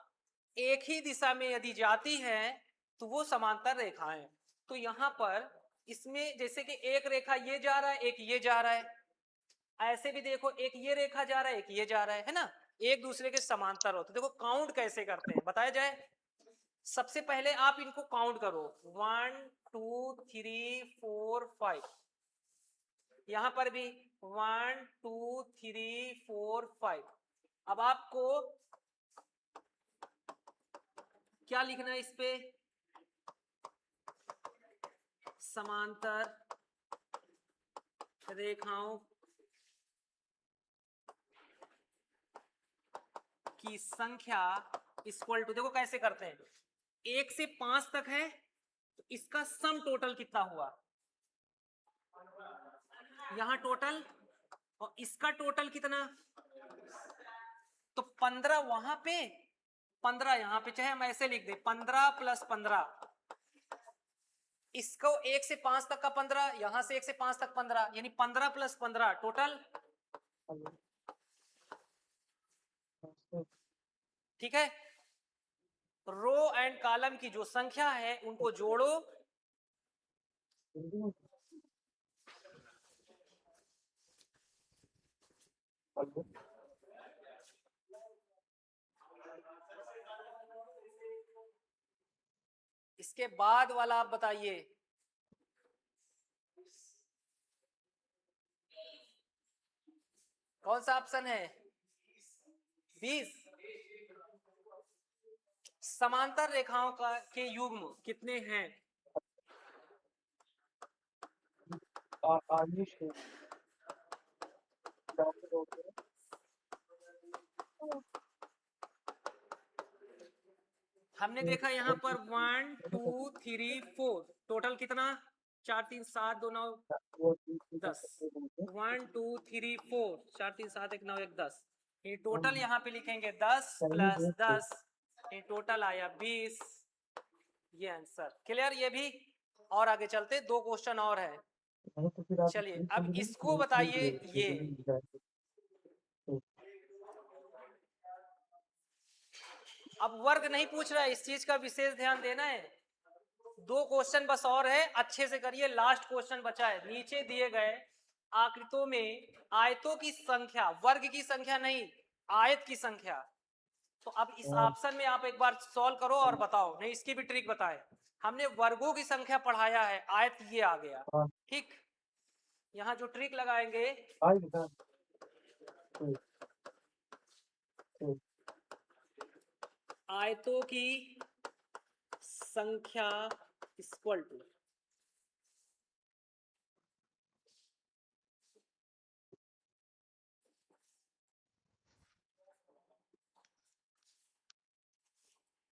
एक ही दिशा में यदि जाती है तो वो समांतर रेखा है। तो यहाँ पर इसमें जैसे कि एक रेखा ये जा रहा है, एक ये जा रहा है, ऐसे भी देखो एक ये रेखा जा रहा है, एक ये जा रहा है ना, एक दूसरे के समांतर हो। तो देखो काउंट कैसे करते हैं बताया जाए। सबसे पहले आप इनको काउंट करो, 1 2 3 4 5। यहां पर भी 1 2 3 4 5। अब आपको क्या लिखना है इस पे? समांतर रेखाओं की संख्या इक्वल टू, देखो कैसे करते हैं, 1 से 5 तक है तो इसका सम टोटल कितना हुआ, यहां टोटल, और इसका टोटल कितना, तो 15 वहां पे, 15 यहां पे, चाहे हम ऐसे लिख दे 15 + 15, इसको 1 से 5 तक का 15, यहां से 1 से 5 तक 15, यानी 15 + 15 टोटल। ठीक है, रो एंड कॉलम की जो संख्या है उनको जोड़ो, इसके बाद वाला आप बताइए। कौन सा ऑप्शन है? 20। समांतर रेखाओं का के युग्म कितने हैं? हमने देखा यहाँ पर 1 2 3 4, टोटल कितना, 4 3 7 2 9 10, 1 2 3 4, 4 3 7 1 9 1 10, ये टोटल यहाँ पे लिखेंगे 10 + 10, ये टोटल आया 20। ये आंसर क्लियर। ये भी, और आगे चलते, 2 क्वेश्चन और है। चलिए अब इसको बताइए। ये अब वर्ग नहीं पूछ रहा है, इस चीज का विशेष ध्यान देना है। 2 क्वेश्चन बस और है, अच्छे से करिए, लास्ट क्वेश्चन बचा है। नीचे दिए गए आकृतों में आयतों की संख्या, वर्ग की संख्या नहीं, आयत की संख्या। तो अब इस ऑप्शन में आप एक बार सॉल्व करो और बताओ, नहीं इसकी भी ट्रिक बताए। हमने वर्गों की संख्या पढ़ाया है, आयत ये आ गया। ठीक, यहाँ जो ट्रिक लगाएंगे, आयतों की संख्या इक्वल टू